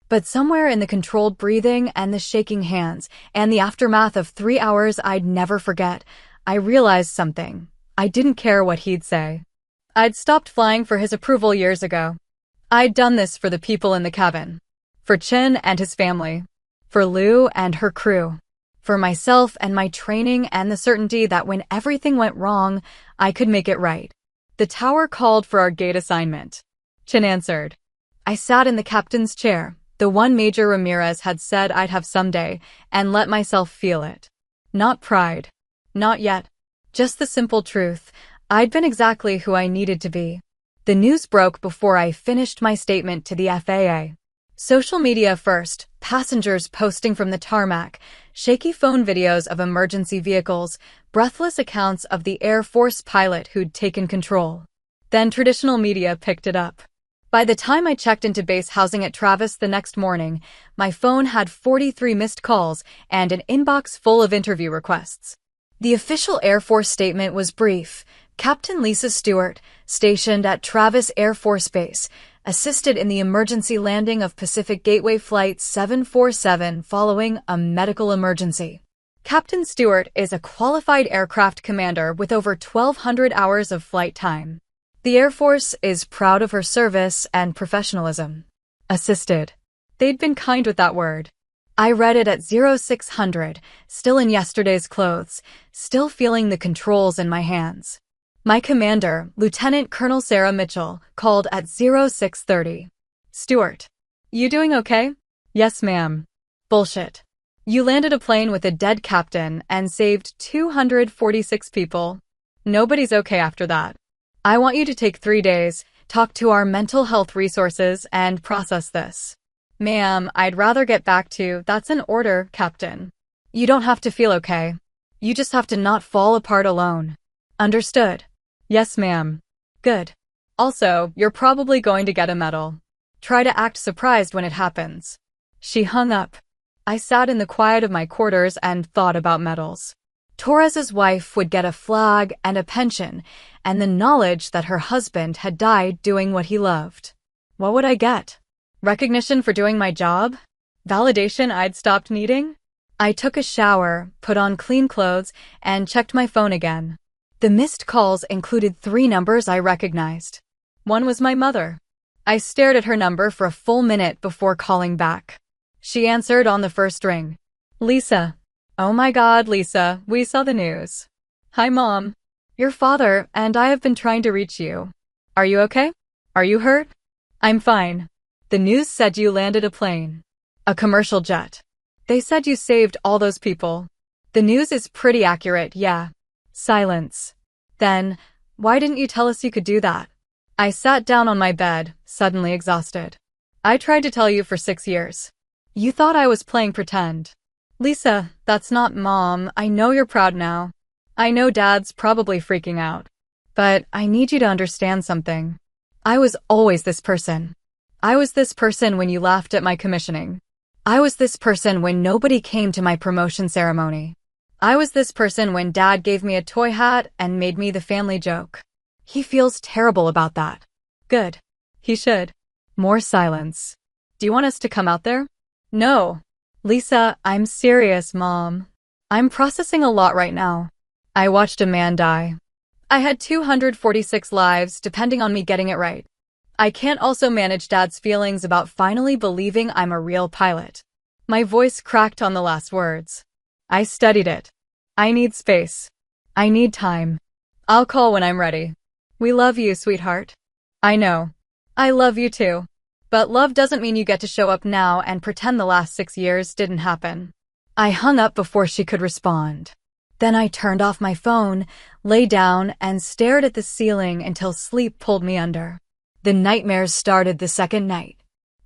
But somewhere in the controlled breathing and the shaking hands and the aftermath of 3 hours I'd never forget, I realized something. I didn't care what he'd say. I'd stopped flying for his approval years ago. I'd done this for the people in the cabin. For Chin and his family. For Lou and her crew. For myself and my training and the certainty that when everything went wrong, I could make it right. The tower called for our gate assignment. Chin answered. I sat in the captain's chair, the one Major Ramirez had said I'd have someday, and let myself feel it. Not pride. Not yet. Just the simple truth. I'd been exactly who I needed to be. The news broke before I finished my statement to the FAA. Social media first, passengers posting from the tarmac, shaky phone videos of emergency vehicles, breathless accounts of the Air Force pilot who'd taken control. Then traditional media picked it up. By the time I checked into base housing at Travis the next morning, my phone had 43 missed calls and an inbox full of interview requests. The official Air Force statement was brief. Captain Lisa Stewart, stationed at Travis Air Force Base, assisted in the emergency landing of Pacific Gateway Flight 747 following a medical emergency. Captain Stewart is a qualified aircraft commander with over 1,200 hours of flight time. The Air Force is proud of her service and professionalism. Assisted. They'd been kind with that word. I read it at 0600, still in yesterday's clothes, still feeling the controls in my hands. My commander, Lieutenant Colonel Sarah Mitchell, called at 0630. Stewart. You doing okay? Yes, ma'am. Bullshit. You landed a plane with a dead captain and saved 246 people. Nobody's okay after that. I want you to take 3 days, talk to our mental health resources, and process this. Ma'am, I'd rather get back to, that's an order, Captain. You don't have to feel okay. You just have to not fall apart alone. Understood? Yes, ma'am. Good. Also, you're probably going to get a medal. Try to act surprised when it happens. She hung up. I sat in the quiet of my quarters and thought about medals. Torres's wife would get a flag and a pension, and the knowledge that her husband had died doing what he loved. What would I get? Recognition for doing my job? Validation I'd stopped needing? I took a shower, put on clean clothes, and checked my phone again. The missed calls included 3 numbers I recognized. One was my mother. I stared at her number for a full minute before calling back. She answered on the first ring. Lisa. Oh my God, Lisa, we saw the news. Hi, Mom. Your father and I have been trying to reach you. Are you okay? Are you hurt? I'm fine. The news said you landed a plane. A commercial jet. They said you saved all those people. The news is pretty accurate, yeah. Silence. Then, why didn't you tell us you could do that? I sat down on my bed, suddenly exhausted. I tried to tell you for 6 years. You thought I was playing pretend. Lisa, that's not Mom. I know you're proud now. I know Dad's probably freaking out. But I need you to understand something. I was always this person. I was this person when you laughed at my commissioning. I was this person when nobody came to my promotion ceremony. I was this person when Dad gave me a toy hat and made me the family joke. He feels terrible about that. Good. He should. More silence. Do you want us to come out there? No. Lisa, I'm serious, Mom. I'm processing a lot right now. I watched a man die. I had 246 lives, depending on me getting it right. I can't also manage Dad's feelings about finally believing I'm a real pilot. My voice cracked on the last words. I studied it. I need space. I need time. I'll call when I'm ready. We love you, sweetheart. I know. I love you too. But love doesn't mean you get to show up now and pretend the last 6 years didn't happen. I hung up before she could respond. Then I turned off my phone, lay down, and stared at the ceiling until sleep pulled me under. The nightmares started the second night.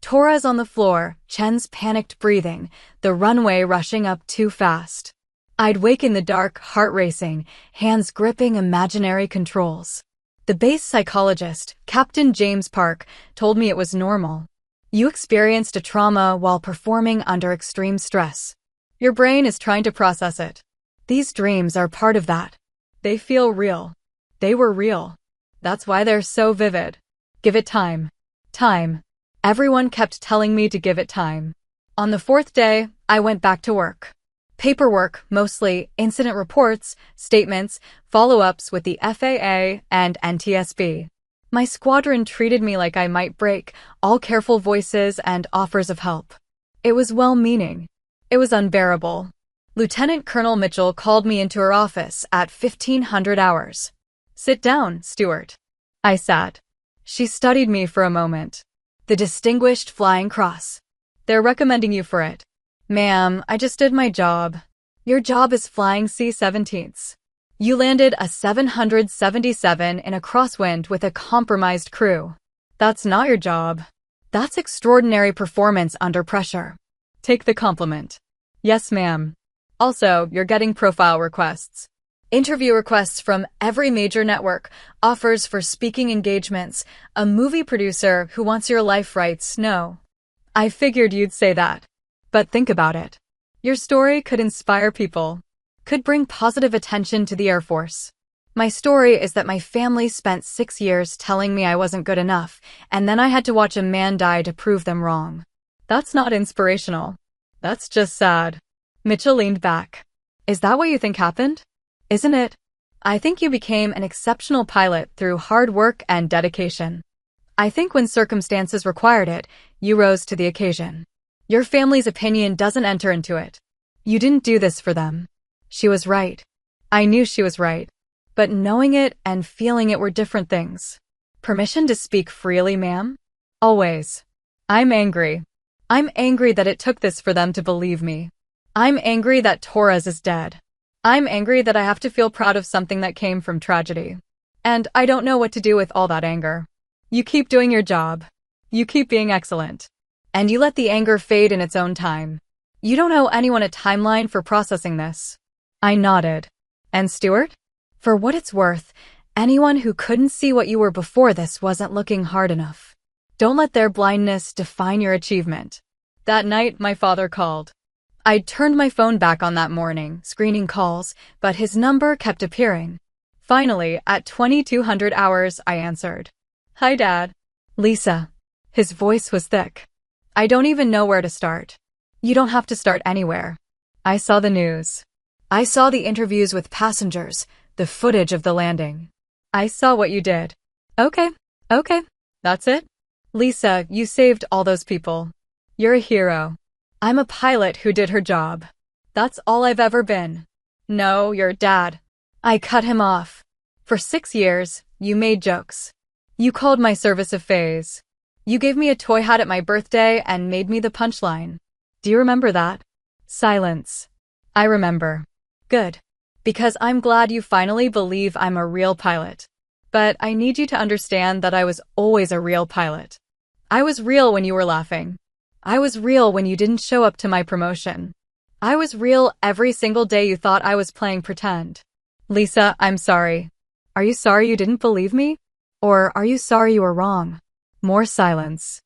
Torres on the floor, Chen's panicked breathing, the runway rushing up too fast. I'd wake in the dark, heart racing, hands gripping imaginary controls. The base psychologist, Captain James Park, told me it was normal. You experienced a trauma while performing under extreme stress. Your brain is trying to process it. These dreams are part of that. They feel real. They were real. That's why they're so vivid. Give it time. Time. Everyone kept telling me to give it time. On the fourth day, I went back to work. Paperwork, mostly incident reports, statements, follow-ups with the FAA and NTSB. My squadron treated me like I might break, all careful voices and offers of help. It was well-meaning. It was unbearable. Lieutenant Colonel Mitchell called me into her office at 1500 hours. "Sit down, Stewart." I sat. She studied me for a moment. "The Distinguished Flying Cross. They're recommending you for it." "Ma'am, I just did my job." "Your job is flying C-17s. You landed a 777 in a crosswind with a compromised crew. That's not your job. That's extraordinary performance under pressure. Take the compliment." "Yes, ma'am." "Also, you're getting profile requests. Interview requests from every major network, offers for speaking engagements, a movie producer who wants your life rights, no." "I figured you'd say that. But think about it. Your story could inspire people, could bring positive attention to the Air Force. My story is that my family spent 6 years telling me I wasn't good enough, and then I had to watch a man die to prove them wrong. That's not inspirational. That's just sad." Mitchell leaned back. "Is that what you think happened? Isn't it? I think you became an exceptional pilot through hard work and dedication. I think when circumstances required it, you rose to the occasion. Your family's opinion doesn't enter into it. You didn't do this for them." She was right. I knew she was right. But knowing it and feeling it were different things. "Permission to speak freely, ma'am?" "Always. I'm angry. I'm angry that it took this for them to believe me. I'm angry that Torres is dead. I'm angry that I have to feel proud of something that came from tragedy. And I don't know what to do with all that anger." "You keep doing your job. You keep being excellent. And you let the anger fade in its own time. You don't owe anyone a timeline for processing this." I nodded. "And Stewart? For what it's worth, anyone who couldn't see what you were before this wasn't looking hard enough. Don't let their blindness define your achievement." That night, my father called. I'd turned my phone back on that morning, screening calls, but his number kept appearing. Finally, at 2200 hours, I answered. "Hi, Dad." "Lisa." His voice was thick. "I don't even know where to start." "You don't have to start anywhere." I saw the news. I saw the interviews with passengers, the footage of the landing. I saw what you did. Okay. That's it? Lisa, you saved all those people. You're a hero. I'm a pilot who did her job. That's all I've ever been. No, you're Dad. I cut him off. For 6 years, you made jokes. You called my service a phase. You gave me a toy hat at my birthday and made me the punchline. Do you remember that? Silence. I remember. Good. Because I'm glad you finally believe I'm a real pilot. But I need you to understand that I was always a real pilot. I was real when you were laughing. I was real when you didn't show up to my promotion. I was real every single day you thought I was playing pretend. Lisa, I'm sorry. Are you sorry you didn't believe me? Or are you sorry you were wrong? More silence.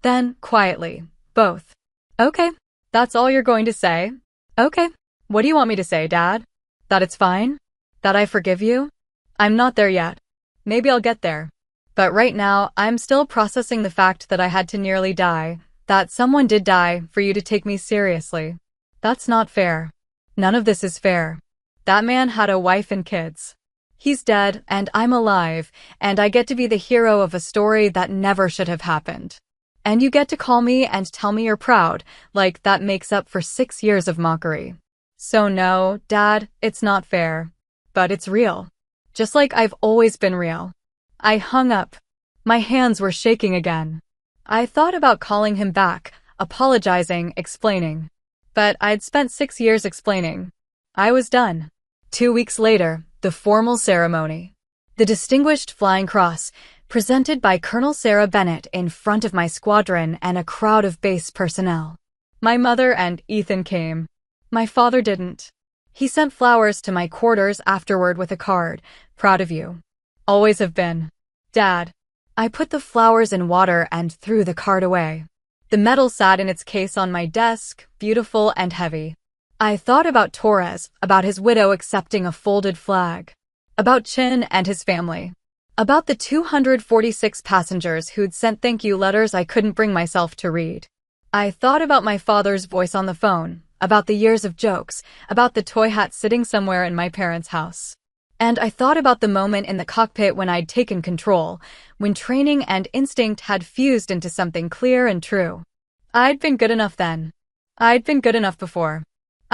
Then, quietly, both. Okay. That's all you're going to say? Okay. What do you want me to say, Dad? That it's fine? That I forgive you? I'm not there yet. Maybe I'll get there. But right now, I'm still processing the fact that I had to nearly die, that someone did die for you to take me seriously. That's not fair. None of this is fair. That man had a wife and kids. He's dead, and I'm alive, and I get to be the hero of a story that never should have happened. And you get to call me and tell me you're proud, like that makes up for 6 years of mockery. So no, Dad, it's not fair. But it's real. Just like I've always been real. I hung up. My hands were shaking again. I thought about calling him back, apologizing, explaining. But I'd spent 6 years explaining. I was done. 2 weeks later, the formal ceremony. The Distinguished Flying Cross, presented by Colonel Sarah Bennett in front of my squadron and a crowd of base personnel. My mother and Ethan came. My father didn't. He sent flowers to my quarters afterward with a card, "Proud of you. Always have been." Dad. I put the flowers in water and threw the card away. The medal sat in its case on my desk, beautiful and heavy. I thought about Torres, about his widow accepting a folded flag, about Chin and his family, about the 246 passengers who'd sent thank you letters I couldn't bring myself to read. I thought about my father's voice on the phone, about the years of jokes, about the toy hat sitting somewhere in my parents' house. And I thought about the moment in the cockpit when I'd taken control, when training and instinct had fused into something clear and true. I'd been good enough then. I'd been good enough before.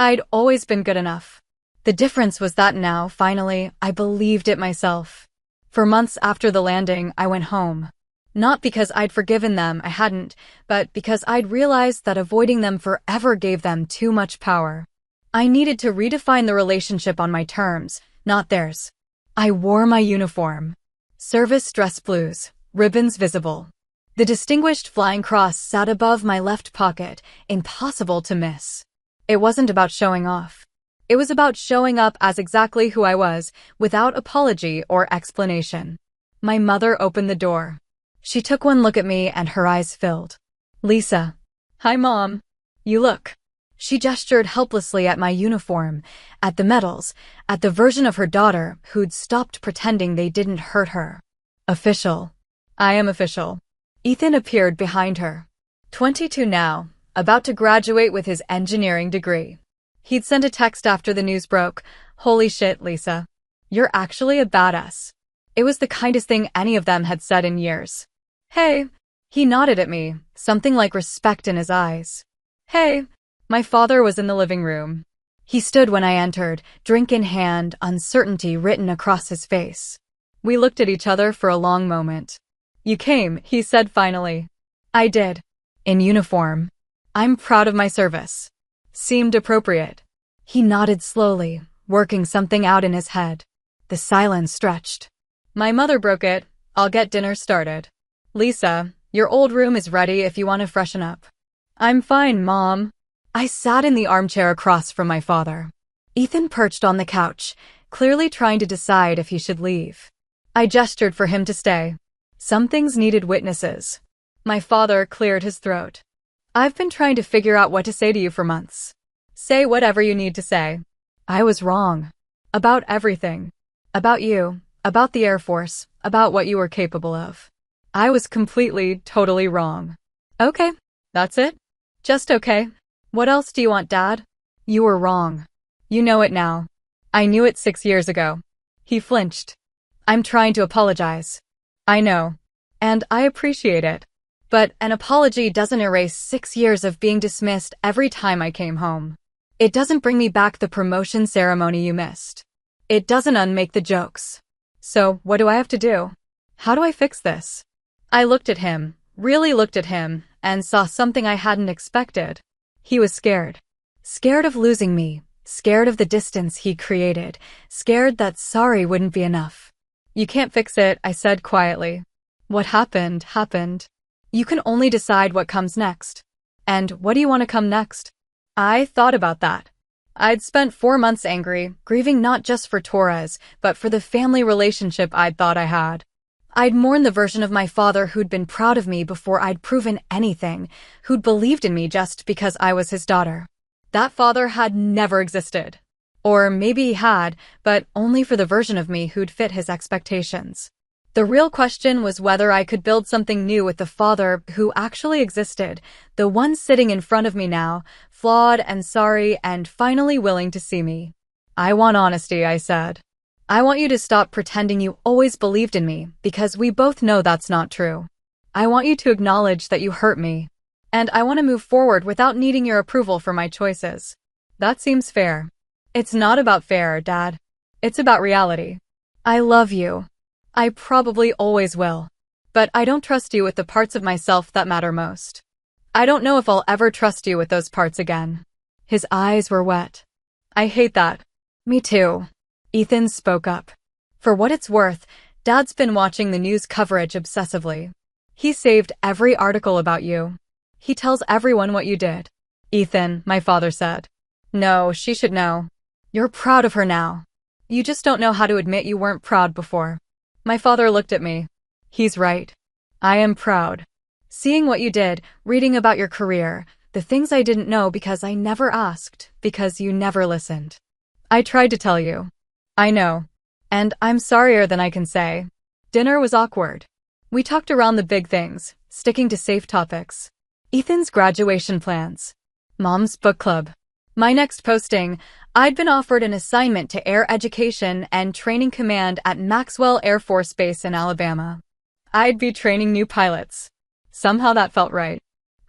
I'd always been good enough. The difference was that now, finally, I believed it myself. For months after the landing, I went home. Not because I'd forgiven them, I hadn't, but because I'd realized that avoiding them forever gave them too much power. I needed to redefine the relationship on my terms, not theirs. I wore my uniform. Service dress blues, ribbons visible. The Distinguished Flying Cross sat above my left pocket, impossible to miss. It wasn't about showing off. It was about showing up as exactly who I was, without apology or explanation. My mother opened the door. She took one look at me and her eyes filled. "Lisa." "Hi, Mom. You look." She gestured helplessly at my uniform, at the medals, at the version of her daughter who'd stopped pretending they didn't hurt her. "Official." "I am official." Ethan appeared behind her. 22 now, about to graduate with his engineering degree. He'd sent a text after the news broke. "Holy shit, Lisa. You're actually a badass." It was the kindest thing any of them had said in years. "Hey." He nodded at me, something like respect in his eyes. "Hey." My father was in the living room. He stood when I entered, drink in hand, uncertainty written across his face. We looked at each other for a long moment. "You came," he said finally. "I did. In uniform. I'm proud of my service." Seemed appropriate. He nodded slowly, working something out in his head. The silence stretched. My mother broke it. "I'll get dinner started. Lisa, your old room is ready if you want to freshen up." "I'm fine, Mom." I sat in the armchair across from my father. Ethan perched on the couch, clearly trying to decide if he should leave. I gestured for him to stay. Some things needed witnesses. My father cleared his throat. "I've been trying to figure out what to say to you for months." "Say whatever you need to say." I was wrong. About everything. About you, about the Air Force, about what you were capable of. I was completely, totally wrong. "Okay. That's it? Just okay. What else do you want, Dad?" "You were wrong. You know it now. I knew it 6 years ago." He flinched. "I'm trying to apologize." "I know. And I appreciate it. But an apology doesn't erase 6 years of being dismissed every time I came home. It doesn't bring me back the promotion ceremony you missed. It doesn't unmake the jokes. So, what do I have to do? How do I fix this?" I looked at him, really looked at him, and saw something I hadn't expected. He was scared. Scared of losing me, scared of the distance he created, scared that sorry wouldn't be enough. "You can't fix it," I said quietly. "What happened, happened. You can only decide what comes next. And what do you want to come next?" I thought about that. I'd spent 4 months angry, grieving not just for Torres, but for the family relationship I'd thought I had. I'd mourned the version of my father who'd been proud of me before I'd proven anything, who'd believed in me just because I was his daughter. That father had never existed. Or maybe he had, but only for the version of me who'd fit his expectations. The real question was whether I could build something new with the father who actually existed, the one sitting in front of me now, flawed and sorry and finally willing to see me. "I want honesty," I said. "I want you to stop pretending you always believed in me, because we both know that's not true. I want you to acknowledge that you hurt me. And I want to move forward without needing your approval for my choices." That seems fair. It's not about fair, Dad. It's about reality. I love you. I probably always will. But I don't trust you with the parts of myself that matter most. I don't know if I'll ever trust you with those parts again. His eyes were wet. I hate that. Me too. Ethan spoke up. For what it's worth, Dad's been watching the news coverage obsessively. He saved every article about you. He tells everyone what you did. Ethan, my father said. No, she should know. You're proud of her now. You just don't know how to admit you weren't proud before. My father looked at me. He's right. I am proud. Seeing what you did, reading about your career, the things I didn't know because I never asked, because you never listened. I tried to tell you. I know. And I'm sorrier than I can say. Dinner was awkward. We talked around the big things, sticking to safe topics. Ethan's graduation plans. Mom's book club. My next posting, I'd been offered an assignment to Air Education and Training Command at Maxwell Air Force Base in Alabama. I'd be training new pilots. Somehow that felt right.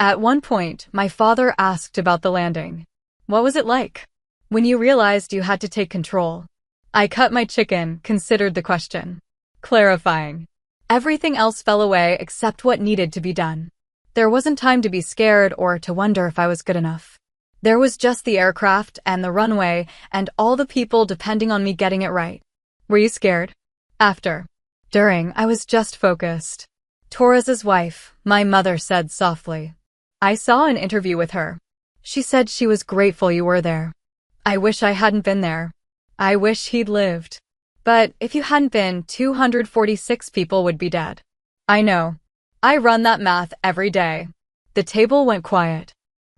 At one point, my father asked about the landing. What was it like? When you realized you had to take control. I cut my chicken, considered the question. Clarifying. Everything else fell away except what needed to be done. There wasn't time to be scared or to wonder if I was good enough. There was just the aircraft and the runway and all the people depending on me getting it right. Were you scared? After. During, I was just focused. Torres's wife, my mother said softly. I saw an interview with her. She said she was grateful you were there. I wish I hadn't been there. I wish he'd lived. But if you hadn't been, 246 people would be dead. I know. I run that math every day. The table went quiet.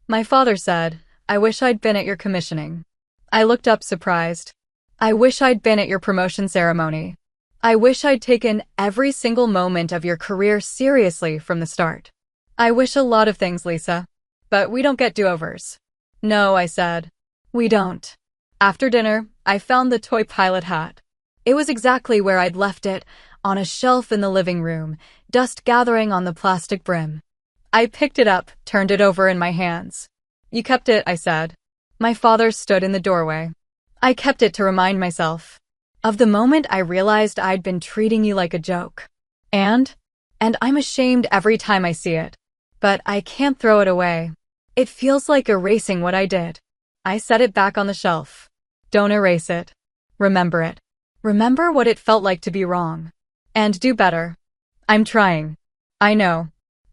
My father said, I wish I'd been at your commissioning. I looked up surprised. I wish I'd been at your promotion ceremony. I wish I'd taken every single moment of your career seriously from the start. I wish a lot of things, Lisa. But we don't get do-overs. No, I said. We don't. After dinner, I found the toy pilot hat. It was exactly where I'd left it, on a shelf in the living room, dust gathering on the plastic brim. I picked it up, turned it over in my hands. You kept it, I said. My father stood in the doorway. I kept it to remind myself of the moment I realized I'd been treating you like a joke. And I'm ashamed every time I see it. But I can't throw it away. It feels like erasing what I did. I set it back on the shelf. Don't erase it. Remember it. Remember what it felt like to be wrong. And do better. I'm trying. I know.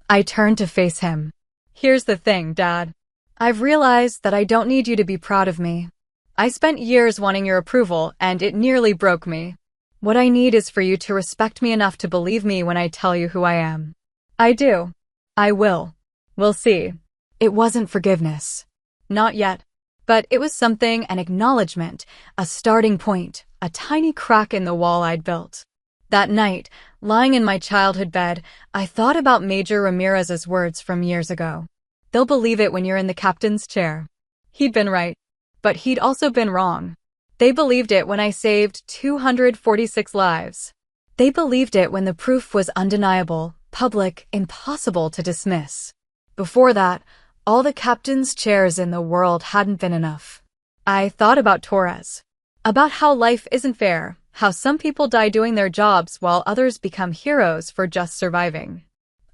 I turned to face him. Here's the thing, Dad. I've realized that I don't need you to be proud of me. I spent years wanting your approval, and it nearly broke me. What I need is for you to respect me enough to believe me when I tell you who I am. I do. I will. We'll see. It wasn't forgiveness. Not yet. But it was something, an acknowledgement, a starting point, a tiny crack in the wall I'd built. That night, lying in my childhood bed, I thought about Major Ramirez's words from years ago. They'll believe it when you're in the captain's chair. He'd been right. But he'd also been wrong. They believed it when I saved 246 lives. They believed it when the proof was undeniable, public, impossible to dismiss. Before that, all the captain's chairs in the world hadn't been enough. I thought about Torres. About how life isn't fair, how some people die doing their jobs while others become heroes for just surviving.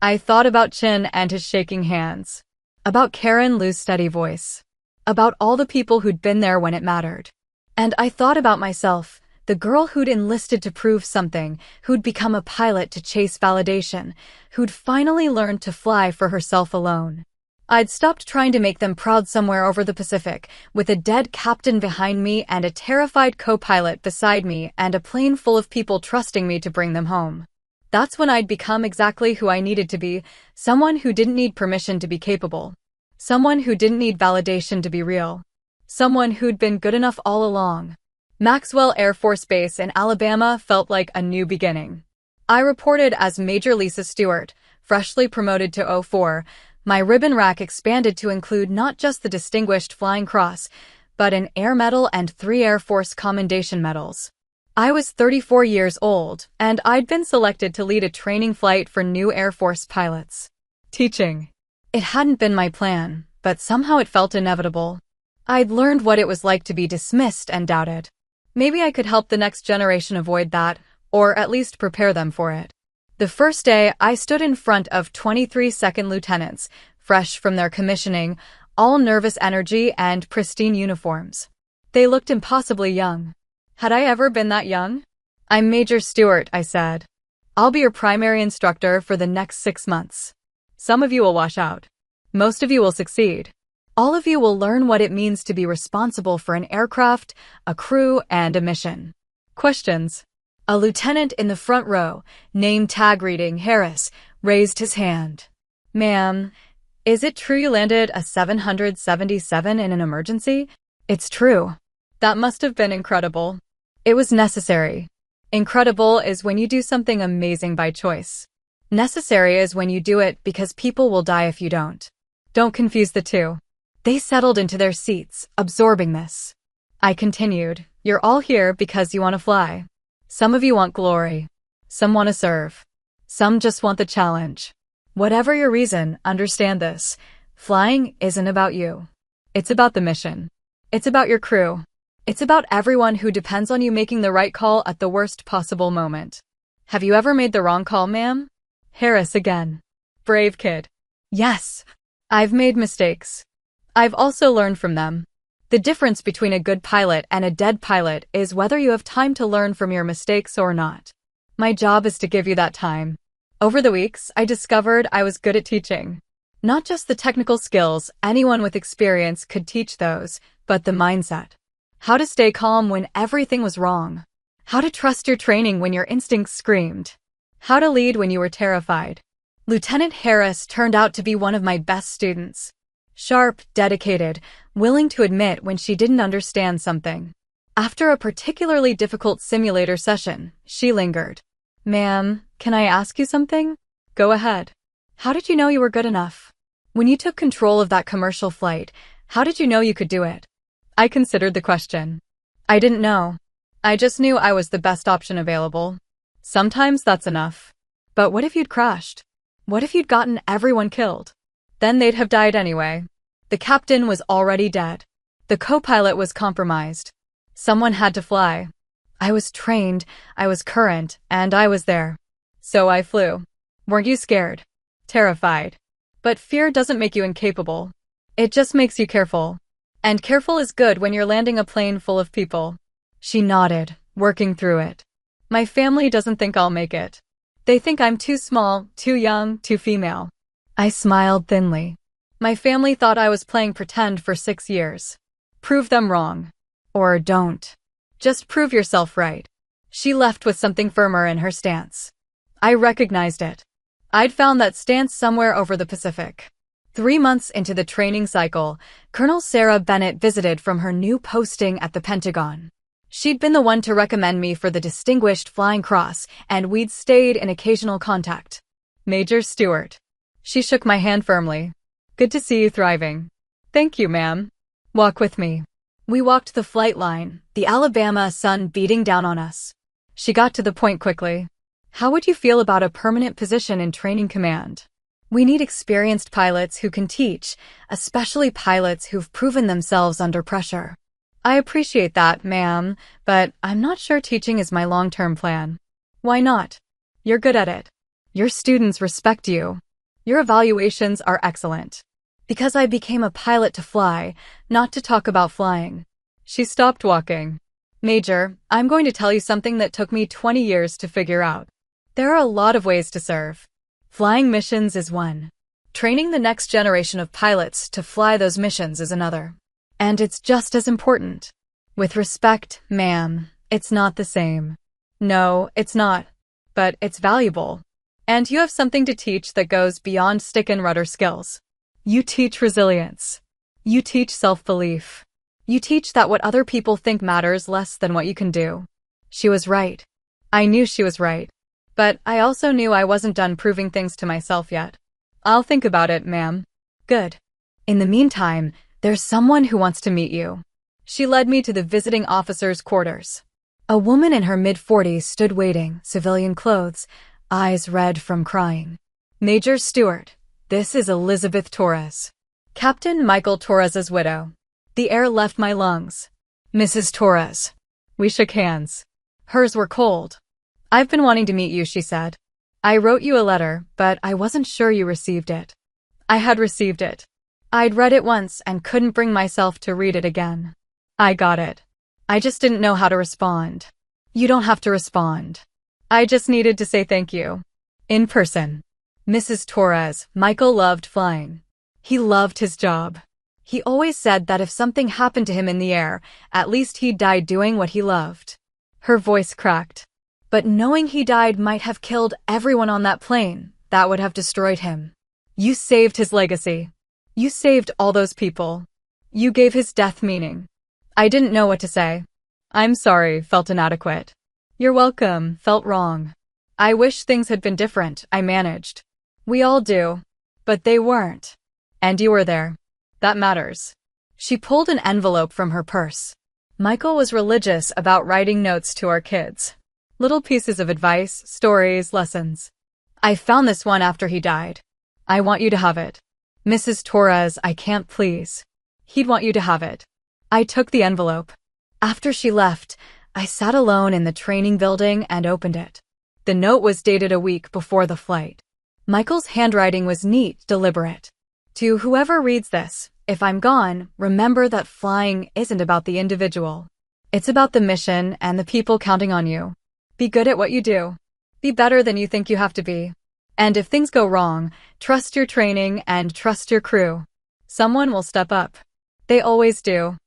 I thought about Chin and his shaking hands. About Karen Lou's steady voice. About all the people who'd been there when it mattered. And I thought about myself, the girl who'd enlisted to prove something, who'd become a pilot to chase validation, who'd finally learned to fly for herself alone. I'd stopped trying to make them proud somewhere over the Pacific, with a dead captain behind me and a terrified co-pilot beside me and a plane full of people trusting me to bring them home. That's when I'd become exactly who I needed to be, someone who didn't need permission to be capable. Someone who didn't need validation to be real. Someone who'd been good enough all along. Maxwell Air Force Base in Alabama felt like a new beginning. I reported as Major Lisa Stewart, freshly promoted to 04. My ribbon rack expanded to include not just the Distinguished Flying Cross, but an Air Medal and 3 Air Force Commendation Medals. I was 34 years old, and I'd been selected to lead a training flight for new Air Force pilots. Teaching. It hadn't been my plan, but somehow it felt inevitable. I'd learned what it was like to be dismissed and doubted. Maybe I could help the next generation avoid that, or at least prepare them for it. The first day, I stood in front of 23 second lieutenants, fresh from their commissioning, all nervous energy and pristine uniforms. They looked impossibly young. Had I ever been that young? I'm Major Stewart, I said. I'll be your primary instructor for the next 6 months. Some of you will wash out. Most of you will succeed. All of you will learn what it means to be responsible for an aircraft, a crew, and a mission. Questions? A lieutenant in the front row, name tag reading Harris, raised his hand. Ma'am, is it true you landed a 777 in an emergency? It's true. That must have been incredible. It was necessary. Incredible is when you do something amazing by choice. Necessary is when you do it because people will die if you don't. Don't confuse the two. They settled into their seats, absorbing this. I continued, you're all here because you want to fly. Some of you want glory. Some want to serve. Some just want the challenge. Whatever your reason, understand this. Flying isn't about you. It's about the mission. It's about your crew. It's about everyone who depends on you making the right call at the worst possible moment. Have you ever made the wrong call, ma'am? Harris again. Brave kid. Yes. I've made mistakes. I've also learned from them. The difference between a good pilot and a dead pilot is whether you have time to learn from your mistakes or not. My job is to give you that time. Over the weeks, I discovered I was good at teaching. Not just the technical skills, anyone with experience could teach those, but the mindset. How to stay calm when everything was wrong. How to trust your training when your instincts screamed. How to lead when you were terrified. Lieutenant Harris turned out to be one of my best students. Sharp, dedicated, willing to admit when she didn't understand something. After a particularly difficult simulator session, she lingered. Ma'am, can I ask you something? Go ahead. How did you know you were good enough? When you took control of that commercial flight, how did you know you could do it? I considered the question. I didn't know. I just knew I was the best option available. Sometimes that's enough. But what if you'd crashed? What if you'd gotten everyone killed? Then they'd have died anyway. The captain was already dead. The co-pilot was compromised. Someone had to fly. I was trained, I was current, and I was there. So I flew. Weren't you scared? Terrified. But fear doesn't make you incapable. It just makes you careful. And careful is good when you're landing a plane full of people. She nodded, working through it. My family doesn't think I'll make it. They think I'm too small, too young, too female. I smiled thinly. My family thought I was playing pretend for 6 years. Prove them wrong. Or don't. Just prove yourself right. She left with something firmer in her stance. I recognized it. I'd found that stance somewhere over the Pacific. 3 months into the training cycle, Colonel Sarah Bennett visited from her new posting at the Pentagon. She'd been the one to recommend me for the Distinguished Flying Cross, and we'd stayed in occasional contact. Major Stewart. She shook my hand firmly. Good to see you thriving. Thank you, ma'am. Walk with me. We walked the flight line, the Alabama sun beating down on us. She got to the point quickly. How would you feel about a permanent position in training command? We need experienced pilots who can teach, especially pilots who've proven themselves under pressure. I appreciate that, ma'am, but I'm not sure teaching is my long-term plan. Why not? You're good at it. Your students respect you. Your evaluations are excellent. Because I became a pilot to fly, not to talk about flying. She stopped walking. Major, I'm going to tell you something that took me 20 years to figure out. There are a lot of ways to serve. Flying missions is one. Training the next generation of pilots to fly those missions is another. And it's just as important. With respect, ma'am, it's not the same. No, it's not. But it's valuable. And you have something to teach that goes beyond stick and rudder skills. You teach resilience. You teach self-belief. You teach that what other people think matters less than what you can do. She was right. I knew she was right. But I also knew I wasn't done proving things to myself yet. I'll think about it, ma'am. Good. In the meantime, there's someone who wants to meet you. She led me to the visiting officer's quarters. A woman in her mid-40s stood waiting, civilian clothes, eyes red from crying. Major Stewart, this is Elizabeth Torres. Captain Michael Torres's widow. The air left my lungs. Mrs. Torres. We shook hands. Hers were cold. I've been wanting to meet you, she said. I wrote you a letter, but I wasn't sure you received it. I had received it. I'd read it once and couldn't bring myself to read it again. I got it. I just didn't know how to respond. You don't have to respond. I just needed to say thank you. In person. Mrs. Torres, Michael loved flying. He loved his job. He always said that if something happened to him in the air, at least he'd die doing what he loved. Her voice cracked. But knowing he died might have killed everyone on that plane. That would have destroyed him. You saved his legacy. You saved all those people. You gave his death meaning. I didn't know what to say. I'm sorry, felt inadequate. You're welcome, felt wrong. I wish things had been different, I managed. We all do. But they weren't. And you were there. That matters. She pulled an envelope from her purse. Michael was religious about writing notes to our kids. Little pieces of advice, stories, lessons. I found this one after he died. I want you to have it. Mrs. Torres, I can't please. He'd want you to have it. I took the envelope. After she left, I sat alone in the training building and opened it. The note was dated a week before the flight. Michael's handwriting was neat, deliberate. To whoever reads this, if I'm gone, remember that flying isn't about the individual. It's about the mission and the people counting on you. Be good at what you do. Be better than you think you have to be. And if things go wrong, trust your training and trust your crew. Someone will step up. They always do.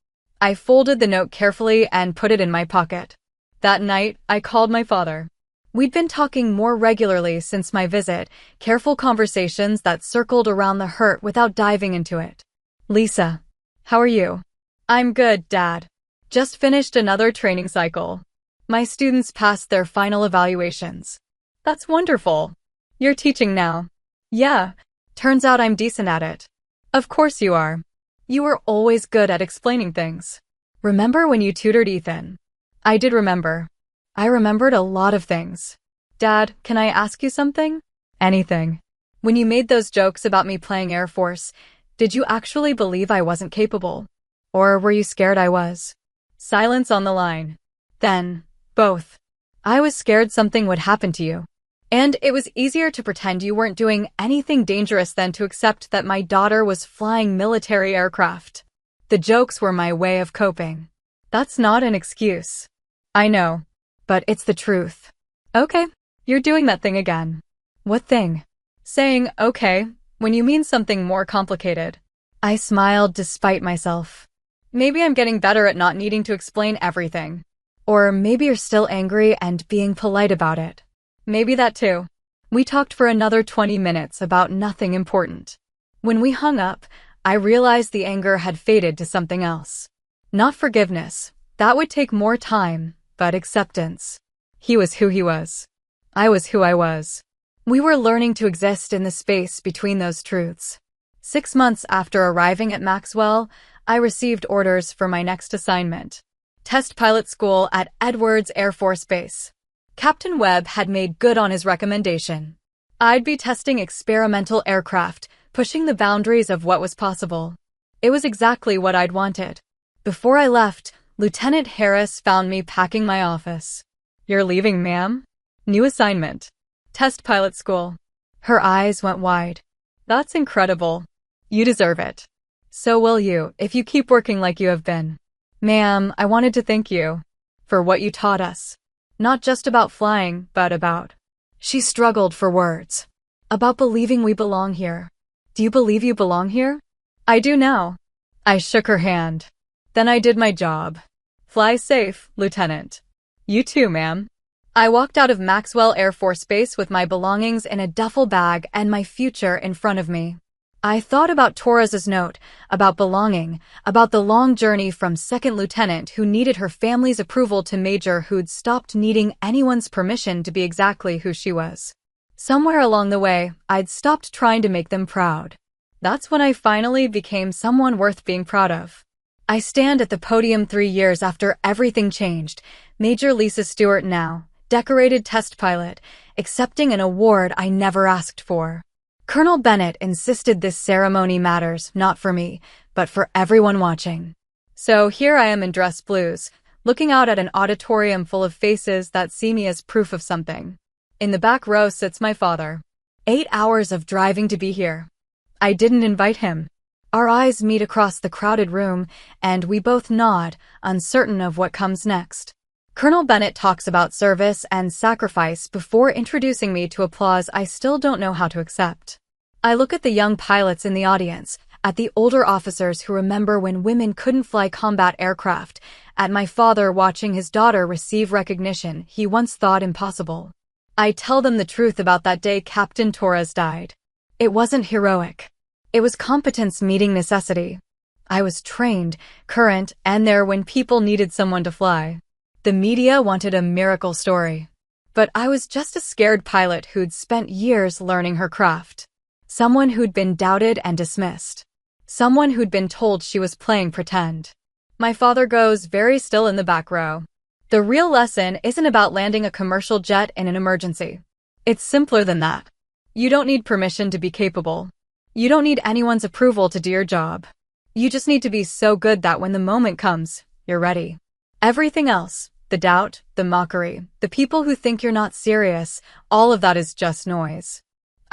I folded the note carefully and put it in my pocket. That night, I called my father. We'd been talking more regularly since my visit, careful conversations that circled around the hurt without diving into it. Lisa, how are you? I'm good, Dad. Just finished another training cycle. My students passed their final evaluations. That's wonderful. You're teaching now. Yeah, turns out I'm decent at it. Of course you are. You were always good at explaining things. Remember when you tutored Ethan? I did remember. I remembered a lot of things. Dad, can I ask you something? Anything. When you made those jokes about me playing Air Force, did you actually believe I wasn't capable? Or were you scared I was? Silence on the line. Then, both. I was scared something would happen to you. And it was easier to pretend you weren't doing anything dangerous than to accept that my daughter was flying military aircraft. The jokes were my way of coping. That's not an excuse. I know. But it's the truth. Okay, you're doing that thing again. What thing? Saying, okay, when you mean something more complicated. I smiled despite myself. Maybe I'm getting better at not needing to explain everything. Or maybe you're still angry and being polite about it. Maybe that too. We talked for another 20 minutes about nothing important. When we hung up, I realized the anger had faded to something else. Not forgiveness. That would take more time. But acceptance. He was who he was. I was who I was. We were learning to exist in the space between those truths. 6 months after arriving at Maxwell, I received orders for my next assignment. Test pilot school at Edwards Air Force Base. Captain Webb had made good on his recommendation. I'd be testing experimental aircraft, pushing the boundaries of what was possible. It was exactly what I'd wanted. Before I left, Lieutenant Harris found me packing my office. You're leaving, ma'am? New assignment. Test pilot school. Her eyes went wide. That's incredible. You deserve it. So will you, if you keep working like you have been. Ma'am, I wanted to thank you for what you taught us. Not just about flying, but about. She struggled for words. About believing we belong here. Do you believe you belong here? I do now. I shook her hand. Then I did my job. Fly safe, Lieutenant. You too, ma'am. I walked out of Maxwell Air Force Base with my belongings in a duffel bag and my future in front of me. I thought about Torres's note, about belonging, about the long journey from second lieutenant who needed her family's approval to major who'd stopped needing anyone's permission to be exactly who she was. Somewhere along the way, I'd stopped trying to make them proud. That's when I finally became someone worth being proud of. I stand at the podium 3 years after everything changed. Major Lisa Stewart now, decorated test pilot, accepting an award I never asked for. Colonel Bennett insisted this ceremony matters, not for me, but for everyone watching. So here I am in dress blues, looking out at an auditorium full of faces that see me as proof of something. In the back row sits my father. 8 hours of driving to be here. I didn't invite him. Our eyes meet across the crowded room, and we both nod, uncertain of what comes next. Colonel Bennett talks about service and sacrifice before introducing me to applause I still don't know how to accept. I look at the young pilots in the audience, at the older officers who remember when women couldn't fly combat aircraft, at my father watching his daughter receive recognition he once thought impossible. I tell them the truth about that day Captain Torres died. It wasn't heroic. It was competence meeting necessity. I was trained, current, and there when people needed someone to fly. The media wanted a miracle story. But I was just a scared pilot who'd spent years learning her craft. Someone who'd been doubted and dismissed. Someone who'd been told she was playing pretend. My father goes very still in the back row. The real lesson isn't about landing a commercial jet in an emergency. It's simpler than that. You don't need permission to be capable. You don't need anyone's approval to do your job. You just need to be so good that when the moment comes, you're ready. Everything else, the doubt, the mockery, the people who think you're not serious, all of that is just noise.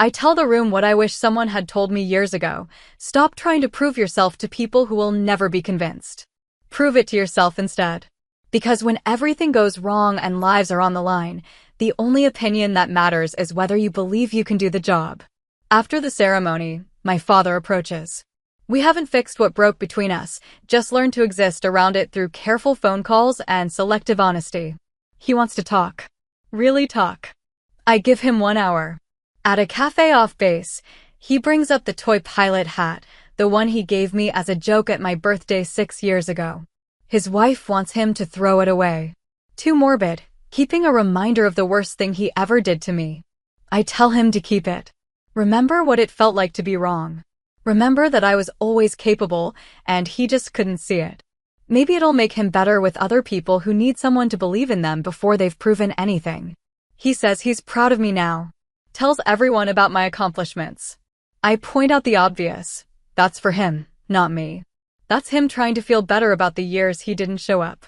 I tell the room what I wish someone had told me years ago. Stop trying to prove yourself to people who will never be convinced. Prove it to yourself instead. Because when everything goes wrong and lives are on the line, the only opinion that matters is whether you believe you can do the job. After the ceremony, my father approaches. We haven't fixed what broke between us, just learned to exist around it through careful phone calls and selective honesty. He wants to talk. Really talk. I give him 1 hour. At a cafe off base, he brings up the toy pilot hat, the one he gave me as a joke at my birthday 6 years ago. His wife wants him to throw it away. Too morbid, keeping a reminder of the worst thing he ever did to me. I tell him to keep it. Remember what it felt like to be wrong. Remember that I was always capable, and he just couldn't see it. Maybe it'll make him better with other people who need someone to believe in them before they've proven anything. He says he's proud of me now. Tells everyone about my accomplishments. I point out the obvious. That's for him, not me. That's him trying to feel better about the years he didn't show up.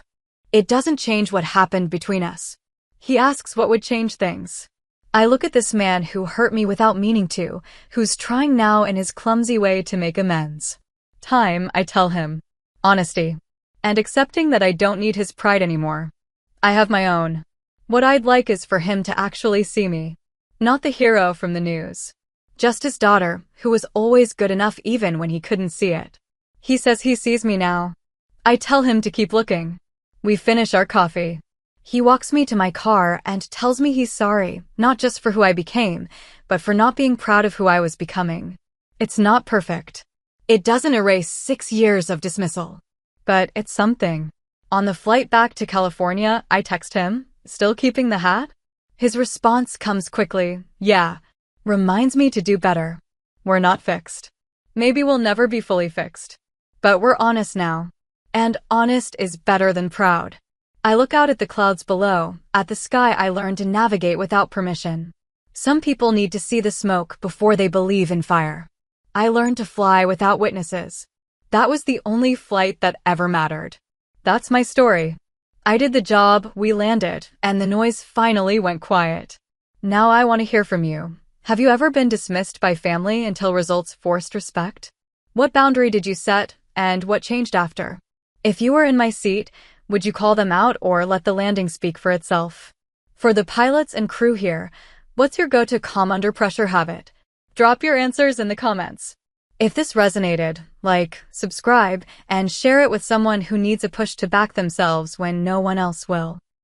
It doesn't change what happened between us. He asks what would change things. I look at this man who hurt me without meaning to, who's trying now in his clumsy way to make amends. Time, I tell him. Honesty. And accepting that I don't need his pride anymore. I have my own. What I'd like is for him to actually see me. Not the hero from the news. Just his daughter, who was always good enough even when he couldn't see it. He says he sees me now. I tell him to keep looking. We finish our coffee. He walks me to my car and tells me he's sorry, not just for who I became, but for not being proud of who I was becoming. It's not perfect. It doesn't erase 6 years of dismissal. But it's something. On the flight back to California, I text him, still keeping the hat? His response comes quickly, yeah. Reminds me to do better. We're not fixed. Maybe we'll never be fully fixed. But we're honest now. And honest is better than proud. I look out at the clouds below, at the sky I learned to navigate without permission. Some people need to see the smoke before they believe in fire. I learned to fly without witnesses. That was the only flight that ever mattered. That's my story. I did the job, we landed, and the noise finally went quiet. Now I want to hear from you. Have you ever been dismissed by family until results forced respect? What boundary did you set, and what changed after? If you were in my seat, would you call them out or let the landing speak for itself? For the pilots and crew here, what's your go-to calm under pressure habit? Drop your answers in the comments. If this resonated, like, subscribe, and share it with someone who needs a push to back themselves when no one else will.